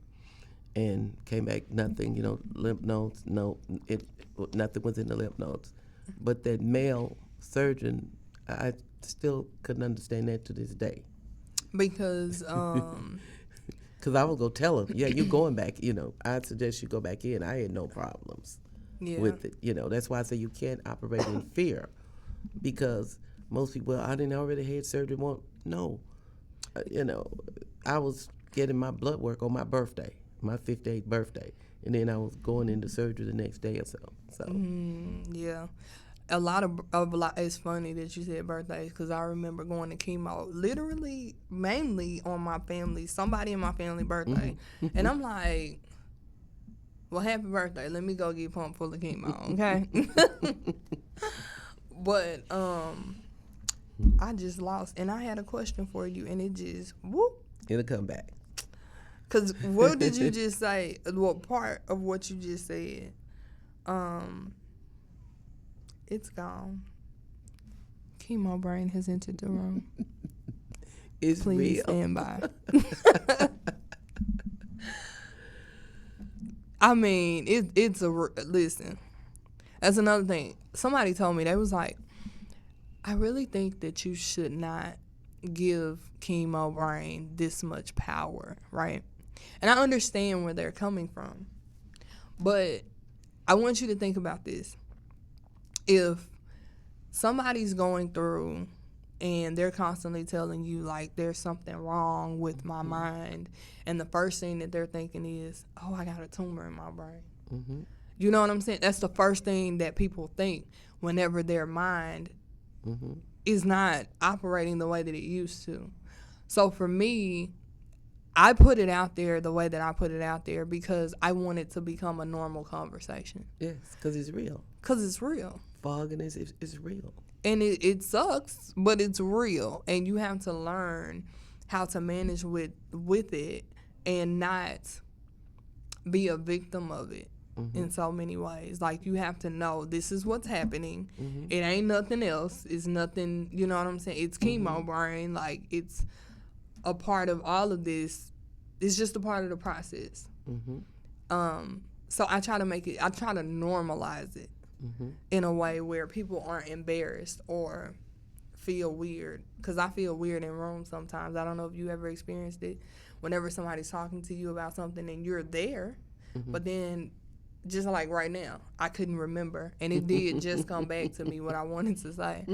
and came back, nothing, lymph nodes, nothing was in the lymph nodes. But that male surgeon, I still couldn't understand that to this day. Because because I was going to tell her, you're going back, I'd suggest you go back in. I had no problems with it. That's why I say you can't operate in fear, because most people, I didn't already had surgery. No. I was getting my blood work on my birthday, my 58th birthday, and then I was going into surgery the next day or so. Yeah. It's funny that you said birthdays, because I remember going to chemo literally mainly on somebody in my family birthday. And I'm like, well, happy birthday. Let me go get pumped full of chemo, okay? But I just lost. And I had a question for you, and it just, whoop. It'll come back. Because what did you just say? What part of what you just said? It's gone. Chemo brain has entered the room. It's Please real. stand by. I mean, listen. That's another thing. Somebody told me, they was like, I really think that you should not give chemo brain this much power, right? And I understand where they're coming from, but I want you to think about this. If somebody's going through and they're constantly telling you like there's something wrong with my mind, and the first thing that they're thinking is, oh, I got a tumor in my brain. Mm-hmm. You know what I'm saying? That's the first thing that people think whenever their mind Mm-hmm. is not operating the way that it used to. So for me, I put it out there the way that I put it out there because I want it to become a normal conversation. Yes, because it's real. Because it's real. Fogging is real. And it sucks, but it's real. And you have to learn how to manage with it and not be a victim of it. Mm-hmm. In so many ways. Like, you have to know this is what's happening. Mm-hmm. It ain't nothing else. It's nothing, you know what I'm saying? It's chemo brain. Like, it's a part of all of this. It's just a part of the process. Mm-hmm. So I try to normalize it in a way where people aren't embarrassed or feel weird. Because I feel weird in rooms sometimes. I don't know if you ever experienced it. Whenever somebody's talking to you about something and you're there, but then just like right now, I couldn't remember, and it did just come back to me what I wanted to say.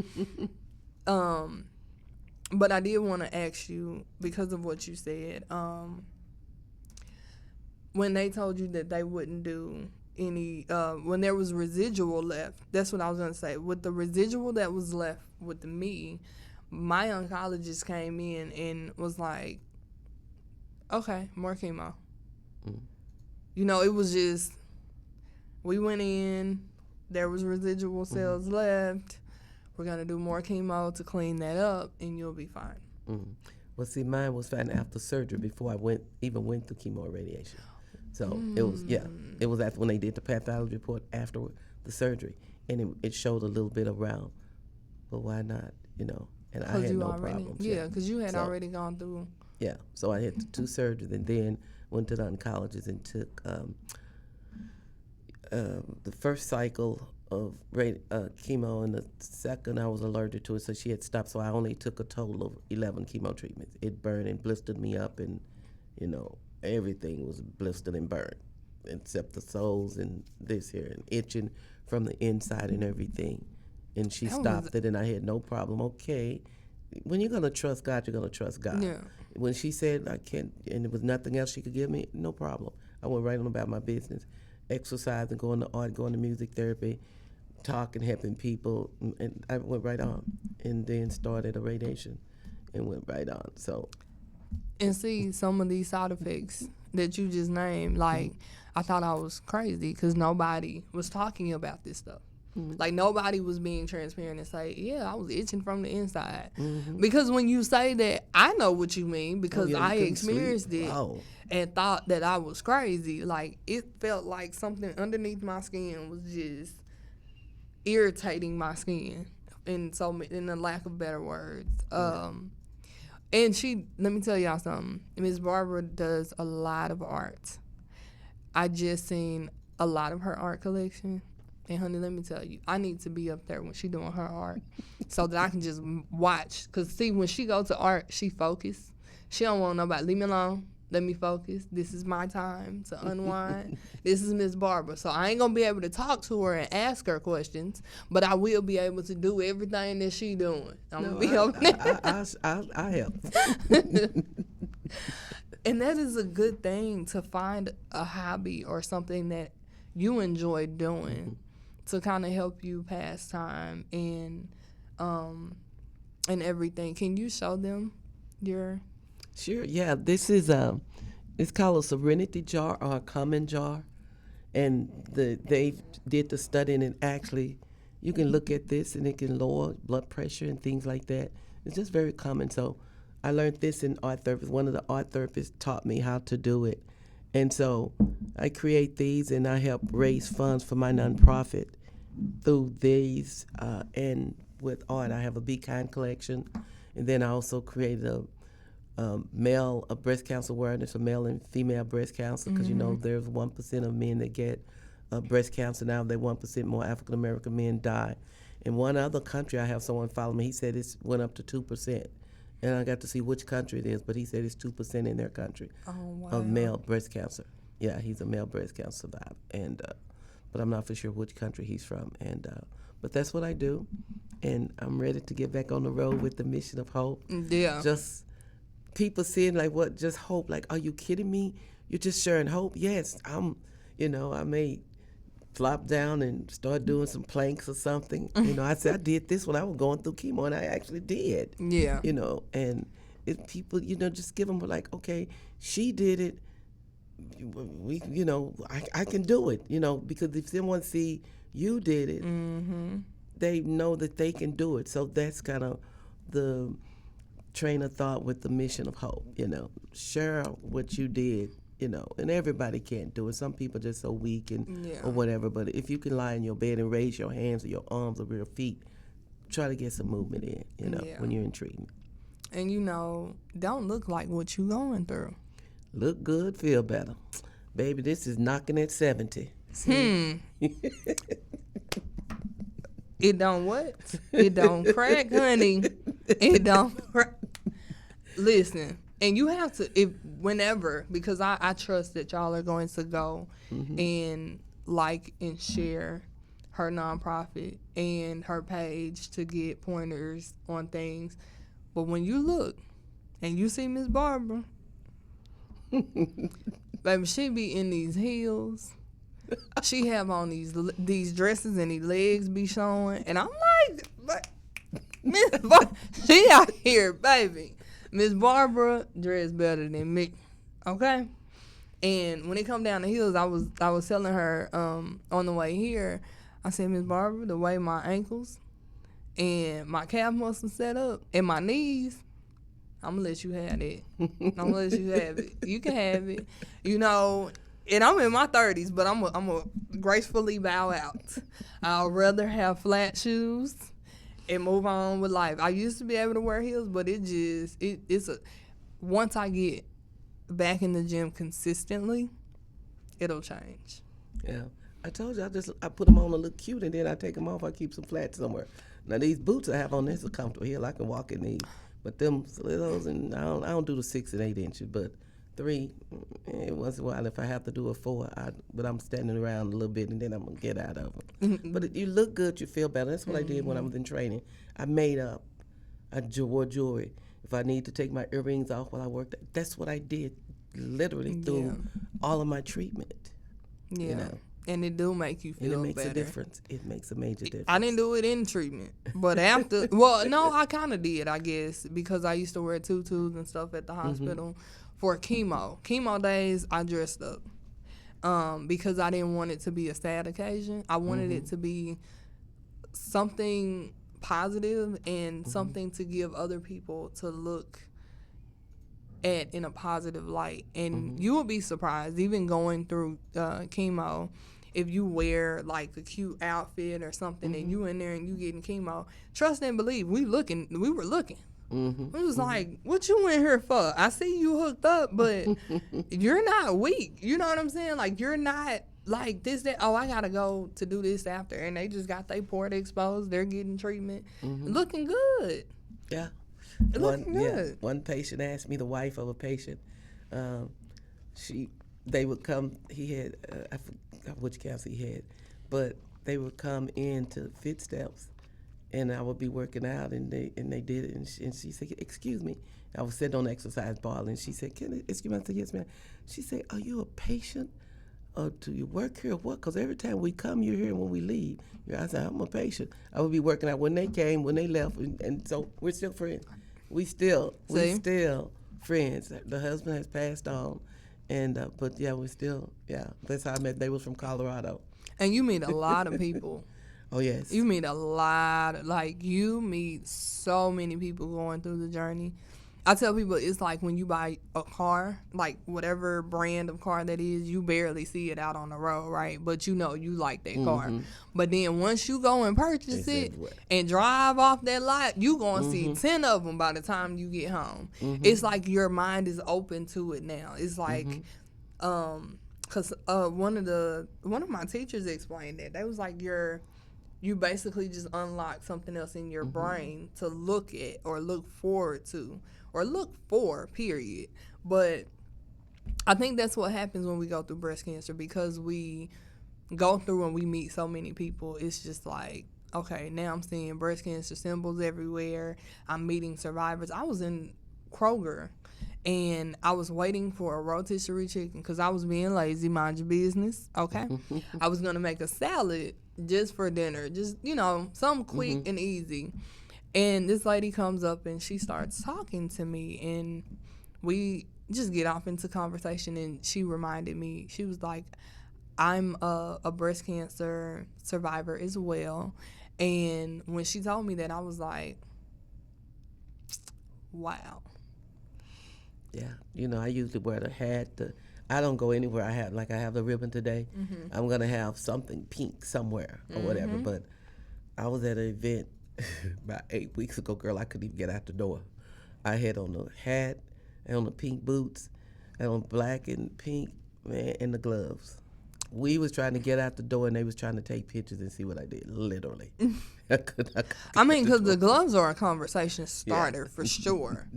But I did want to ask you, because of what you said, when they told you that they wouldn't do any, when there was residual left, that's what I was going to say. With the residual that was left with me, my oncologist came in and was like, okay, more chemo. You know, it was just, we went in, there was residual cells left. We're going to do more chemo to clean that up, and you'll be fine. Well, see, mine was fine after surgery before I even went through chemo or radiation. So it was after when they did the pathology report after the surgery, and it showed a little bit around. But why not, you know? And I had no problems. Yeah, because you had already gone through. Yeah, so I had 2 surgeries and then went to the oncologist and took the first cycle of chemo, and the second I was allergic to it, so she had stopped. So I only took a total of 11 chemo treatments. It burned and blistered me up, and you know everything was blistered and burned, except the soles and this here, and itching from the inside and everything. And she stopped it, and I had no problem. Okay, when you're gonna trust God, you're gonna trust God. Yeah. When she said I can't, and there was nothing else she could give me, no problem. I went right on about my business. Exercising, going to art, going to music therapy, talking, helping people, and I went right on, and then started a radiation, and went right on. So, and see some of these side effects that you just named, like I thought I was crazy because nobody was talking about this stuff. Like nobody was being transparent and say, yeah, I was itching from the inside. Because when you say that, I know what you mean because I experienced it and thought that I was crazy. Like it felt like something underneath my skin was just irritating my skin, in the lack of better words. And let me tell y'all something. Miss Barbara does a lot of art. I just seen a lot of her art collection. And honey, let me tell you, I need to be up there when she doing her art so that I can just watch. Because see, when she go to art, she focus. She don't want nobody, leave me alone, let me focus. This is my time to unwind. This is Miss Barbara. So I ain't going to be able to talk to her and ask her questions, but I will be able to do everything that she doing. I'm going to be over there. I help. And that is a good thing, to find a hobby or something that you enjoy doing. To kind of help you pass time and everything. Can you show them your? Sure. Yeah. This is it's called a Serenity jar or a common jar, and they did the study, and actually you can look at this and it can lower blood pressure and things like that. It's just very common. So I learned this in art therapy. One of the art therapists taught me how to do it. And so I create these, and I help raise funds for my nonprofit through these. And with art, I have a Be Kind collection. And then I also created a breast cancer awareness for male and female breast cancer, because you know there's 1% of men that get breast cancer now. That 1% more African American men die. In one other country, I have someone follow me. He said it went up to 2%. And I got to see which country it is, but he said it's 2% in their country of male breast cancer. Yeah, he's a male breast cancer survivor. And but I'm not for sure which country he's from. And but that's what I do, and I'm ready to get back on the road with the mission of hope. Yeah. Just people seeing like what, just hope. Like, are you kidding me? You're just sharing hope. Yes, I may flop down and start doing some planks or something. I said I did this when I was going through chemo, and I actually did. Yeah. And if people, just give them like, okay, she did it. I can do it. Because if someone see you did it, they know that they can do it. So that's kind of the train of thought with the mission of hope. Share what you did. And everybody can't do it. Some people are just so weak or whatever. But if you can lie in your bed and raise your hands or your arms or your feet, try to get some movement in. When you're in treatment. And don't look like what you going through. Look good, feel better. Baby, this is knocking at 70. It don't what? It don't crack, honey. It don't crack. Listen, and you have to, whenever, because I trust that y'all are going to go and like and share her nonprofit and her page to get pointers on things. But when you look and you see Miss Barbra, baby, she be in these heels. She have on these dresses and these legs be showing. And I'm like, Miss Barbra, she out here, baby. Miss Barbra dress better than me, okay? And when it come down the heels, I was telling her on the way here, I said, Miss Barbra, the way my ankles and my calf muscles set up and my knees, I'm gonna let you have it. I'm gonna let you have it. You can have it. And I'm in my 30s, but I'm a gracefully bow out. I'd rather have flat shoes and move on with life. I used to be able to wear heels, but once I get back in the gym consistently, it'll change. Yeah. I told you I put them on to look cute, and then I take them off. I keep some flats somewhere. Now these boots I have on, this are comfortable heel. I can walk in these, but them stilettos, and I don't do the 6 and 8 inches, but 3 once in a while. If I have to do a 4, but I'm standing around a little bit, and then I'm gonna get out of them. But you look good, you feel better. That's what I did when I was in training. I made up. I wore jewelry. If I need to take my earrings off while I worked, that's what I did, literally through all of my treatment. Yeah. And it do make you feel better. And it makes a difference. It makes a major difference. I didn't do it in treatment. But after, well, no, I kind of did, I guess, because I used to wear tutus and stuff at the hospital for chemo. Chemo days, I dressed up because I didn't want it to be a sad occasion. I wanted it to be something positive and something to give other people to look at in a positive light. And you will be surprised, even going through chemo, if you wear like a cute outfit or something and you in there and you getting chemo, trust and believe, we were looking. It was like, what you in here for? I see you hooked up, but you're not weak. You know what I'm saying? Like, you're not like this, that, oh, I gotta go to do this after. And they just got their port exposed. They're getting treatment. Looking good. Yeah. Looking good. One patient asked me, the wife of a patient, they would come, he had, I forgot which cancer he had, but they would come into fit steps, and I would be working out, and they did it, and she said, excuse me. I was sitting on the exercise ball, and she said, excuse me? I said, yes, ma'am. She said, are you a patient, or do you work here or what? Because every time we come, you're here, and when we leave, I said, I'm a patient. I would be working out when they came, when they left, and so we're still friends. We still friends. The husband has passed on, and but yeah, we still, that's how I met. They was from Colorado. And you meet a lot of people. Oh, yes. You meet a lot, you meet so many people going through the journey. I tell people it's like when you buy a car, like whatever brand of car that is, you barely see it out on the road, right? But you like that car. But then once you go and purchase it and drive off that lot, you going to see 10 of them by the time you get home. It's like your mind is open to it now. It's like, because one of my teachers explained that. They was like, you basically just unlock something else in your brain to look at or look forward to. Or look for, period. But I think that's what happens when we go through breast cancer, because we go through and we meet so many people, it's just like, okay, now I'm seeing breast cancer symbols everywhere. I'm meeting survivors. I was in Kroger and I was waiting for a rotisserie chicken because I was being lazy, mind your business, okay? I was going to make a salad just for dinner, just, something quick and easy. And this lady comes up and she starts talking to me, and we just get off into conversation, and she reminded me, she was like, I'm a breast cancer survivor as well. And when she told me that, I was like, wow. Yeah, I usually wear the hat. I don't go anywhere. I have the ribbon today. I'm gonna have something pink somewhere or whatever. But I was at an event about 8 weeks ago, girl. I couldn't even get out the door. I had on the hat, I had on the pink boots, I had on black and pink, man, and the gloves. We was trying to get out the door, and they was trying to take pictures and see what I did. Literally, I mean, because the gloves are a conversation starter for sure.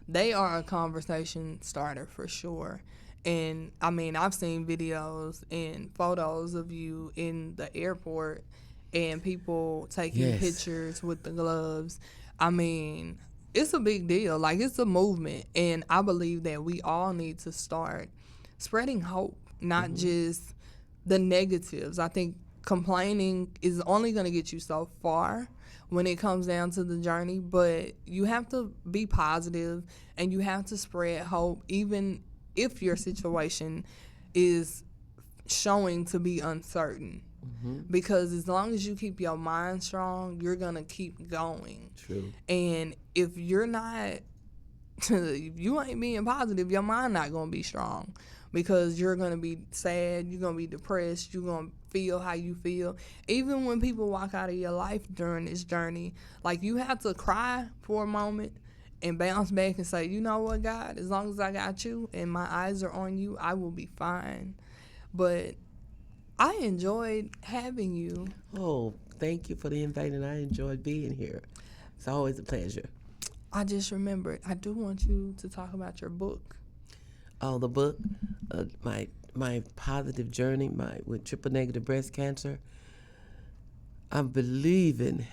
They are a conversation starter for sure. And I mean, I've seen videos and photos of you in the airport and people taking pictures with the gloves. I mean, it's a big deal. Like, it's a movement. And I believe that we all need to start spreading hope, not just the negatives. I think complaining is only going to get you so far when it comes down to the journey, but you have to be positive and you have to spread hope, even if your situation is showing to be uncertain. Because as long as you keep your mind strong, you're going to keep going. True. And if you're not, if you ain't being positive, your mind not going to be strong, because you're going to be sad, you're going to be depressed, you're going to feel how you feel. Even when people walk out of your life during this journey, like, you have to cry for a moment and bounce back and say, you know what, God, as long as I got you and my eyes are on you, I will be fine. But I enjoyed having you. Oh, thank you for the invite, and I enjoyed being here. It's always a pleasure. I just remembered, I do want you to talk about your book. Oh, the book, my positive journey, with triple negative breast cancer. I'm believing,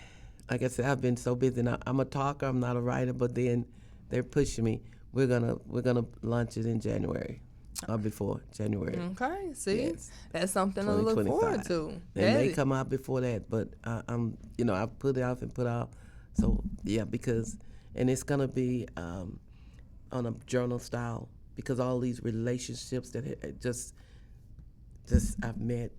like I said, I've been so busy. Now, I'm a talker, I'm not a writer, but then they're pushing me. We're gonna launch it in January, or before January. Okay, see, Yes. that's something to look forward to. It may come out before that, but I'm, I put it off and put out. So yeah, and it's gonna be on a journal style, because all these relationships that just I've met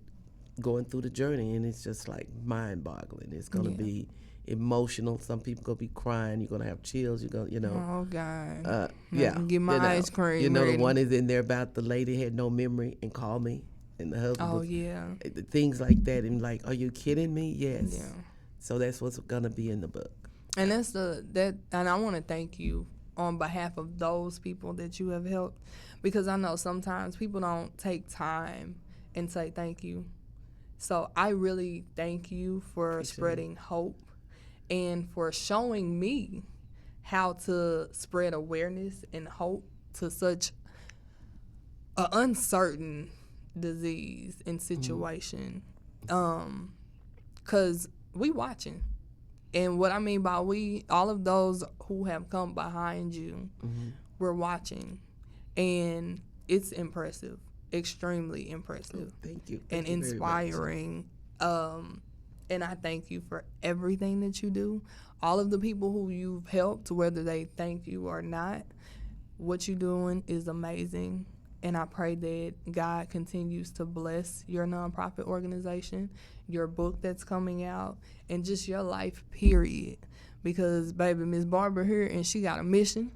going through the journey, and it's just like mind-boggling. It's gonna be emotional. Some people gonna be crying. You're gonna have chills. You're gonna, Oh God. yeah. Get my ice cream. The ready. one is in there about the lady had no memory and called me, and the husband. Oh yeah. Things like that, and like, are you kidding me? Yes. Yeah. So that's what's gonna be in the book. And and I want to thank you on behalf of those people that you have helped, because I know sometimes people don't take time and say thank you. So I really thank you for spreading hope and for showing me how to spread awareness and hope to such an uncertain disease and situation. 'Cause we watching. And what I mean by we, all of those who have come behind you, we're watching. And it's impressive, extremely impressive. Thank you. And Thank you inspiring. And I thank you for everything that you do. All of the people who you've helped, whether they thank you or not, what you're doing is amazing. And I pray that God continues to bless your nonprofit organization, your book that's coming out, and just your life, period. Because, baby, Miss Barbara here, and she got a mission.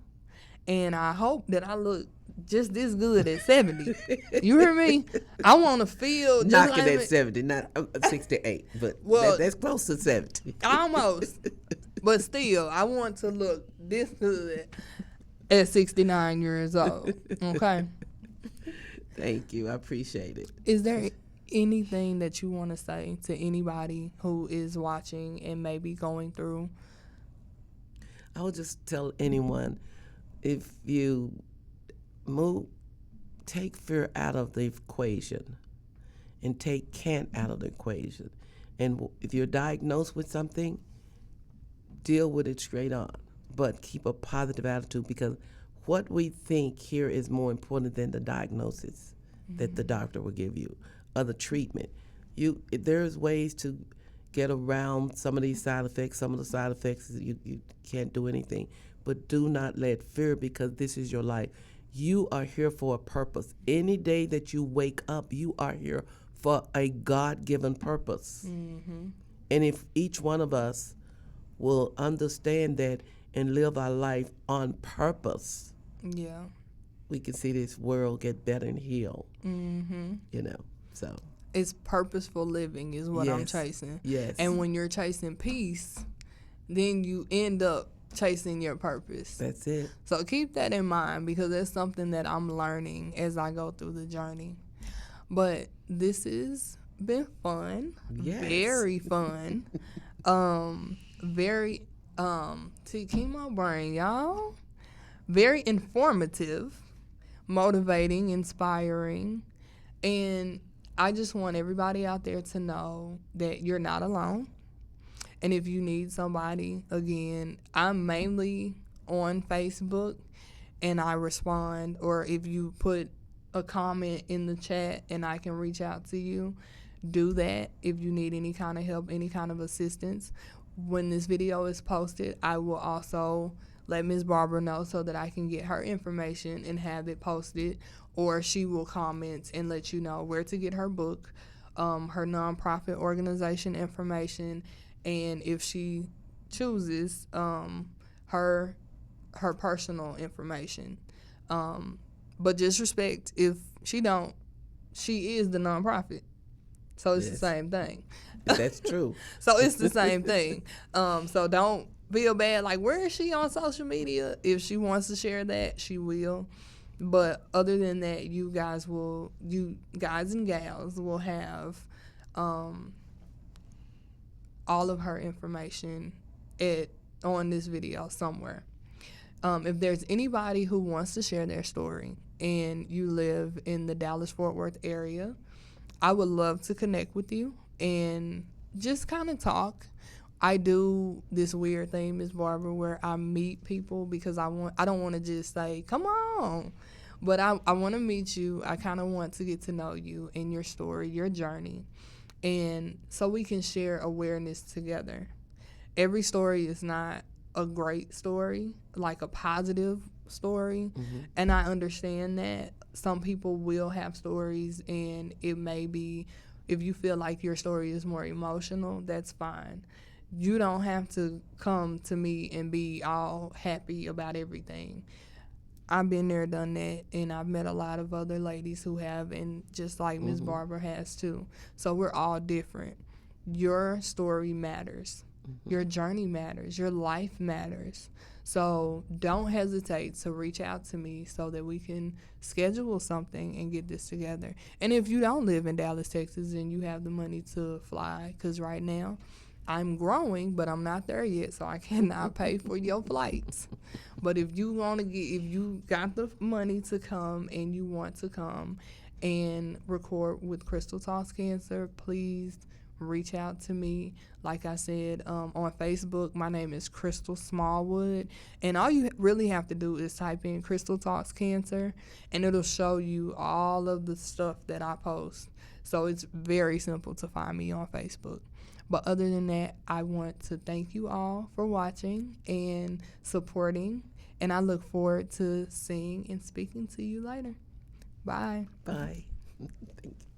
And I hope that I look just this good at 70. You hear me? I want to feel just knocking like at 70, not 68, but Well, that's close to 70. almost. But still, I want to look this good at 69 years old. Okay? Thank you. I appreciate it. Is there anything that you want to say to anybody who is watching and maybe going through? I would just tell anyone, if you take fear out of the equation and take can't out of the equation. And if you're diagnosed with something, deal with it straight on, but keep a positive attitude, because what we think here is more important than the diagnosis that the doctor will give you or the treatment. There's ways to get around some of these side effects. Some of the side effects you can't do anything, but do not let fear, because this is your life. You are here for a purpose. Any day that you wake up, you are here for a God-given purpose. And if each one of us will understand that and live our life on purpose, Yeah. we can see this world get better and heal. So It's purposeful living is what I'm Yes. chasing. Yes. And when you're chasing peace, then you end up chasing your purpose. That's it. So keep that in mind, because that's something that I'm learning as I go through the journey. But this has been fun. Yes. Very fun. Very to keep my brain, y'all. Very informative, motivating, inspiring. And I just want everybody out there to know that you're not alone. And if you need somebody, again, I'm mainly on Facebook and I respond, or if you put a comment in the chat and I can reach out to you, do that if you need any kind of help, any kind of assistance. When this video is posted, I will also let Ms. Barbara know so that I can get her information and have it posted, or she will comment and let you know where to get her book, her nonprofit organization information, and if she chooses, her personal information. But just respect if she don't. She is the nonprofit, so it's the Yes. same thing. That's true. So it's the same thing. So don't feel bad. Like, where is she on social media? If she wants to share that, she will. But other than that, you guys and gals will have all of her information on this video somewhere. If there's anybody who wants to share their story and you live in the Dallas-Fort Worth area, I would love to connect with you and just kind of talk. I do this weird thing, Ms. Barbara, where I meet people because I don't want to just say, come on. But I want to meet you. I kind of want to get to know you and your story, your journey. And so we can share awareness together. Every story is not a great story, like a positive story. And I understand that some people will have stories, and it may be, if you feel like your story is more emotional, that's fine. You don't have to come to me and be all happy about everything. I've been there, done that, and I've met a lot of other ladies who have, and just like Ms. Barbara has too. So we're all different. Your story matters. Your journey matters. Your life matters. So don't hesitate to reach out to me so that we can schedule something and get this together. And if you don't live in Dallas, Texas, and you have the money to fly, because right now I'm growing, but I'm not there yet, so I cannot pay for your flights. But if you got the money to come and you want to come and record with Krystal Talks Cancer, please reach out to me. Like I said, on Facebook, my name is Krystal Smallwood, and all you really have to do is type in Krystal Talks Cancer, and it'll show you all of the stuff that I post. So it's very simple to find me on Facebook. But other than that, I want to thank you all for watching and supporting, and I look forward to seeing and speaking to you later. Bye. Bye. Thank you.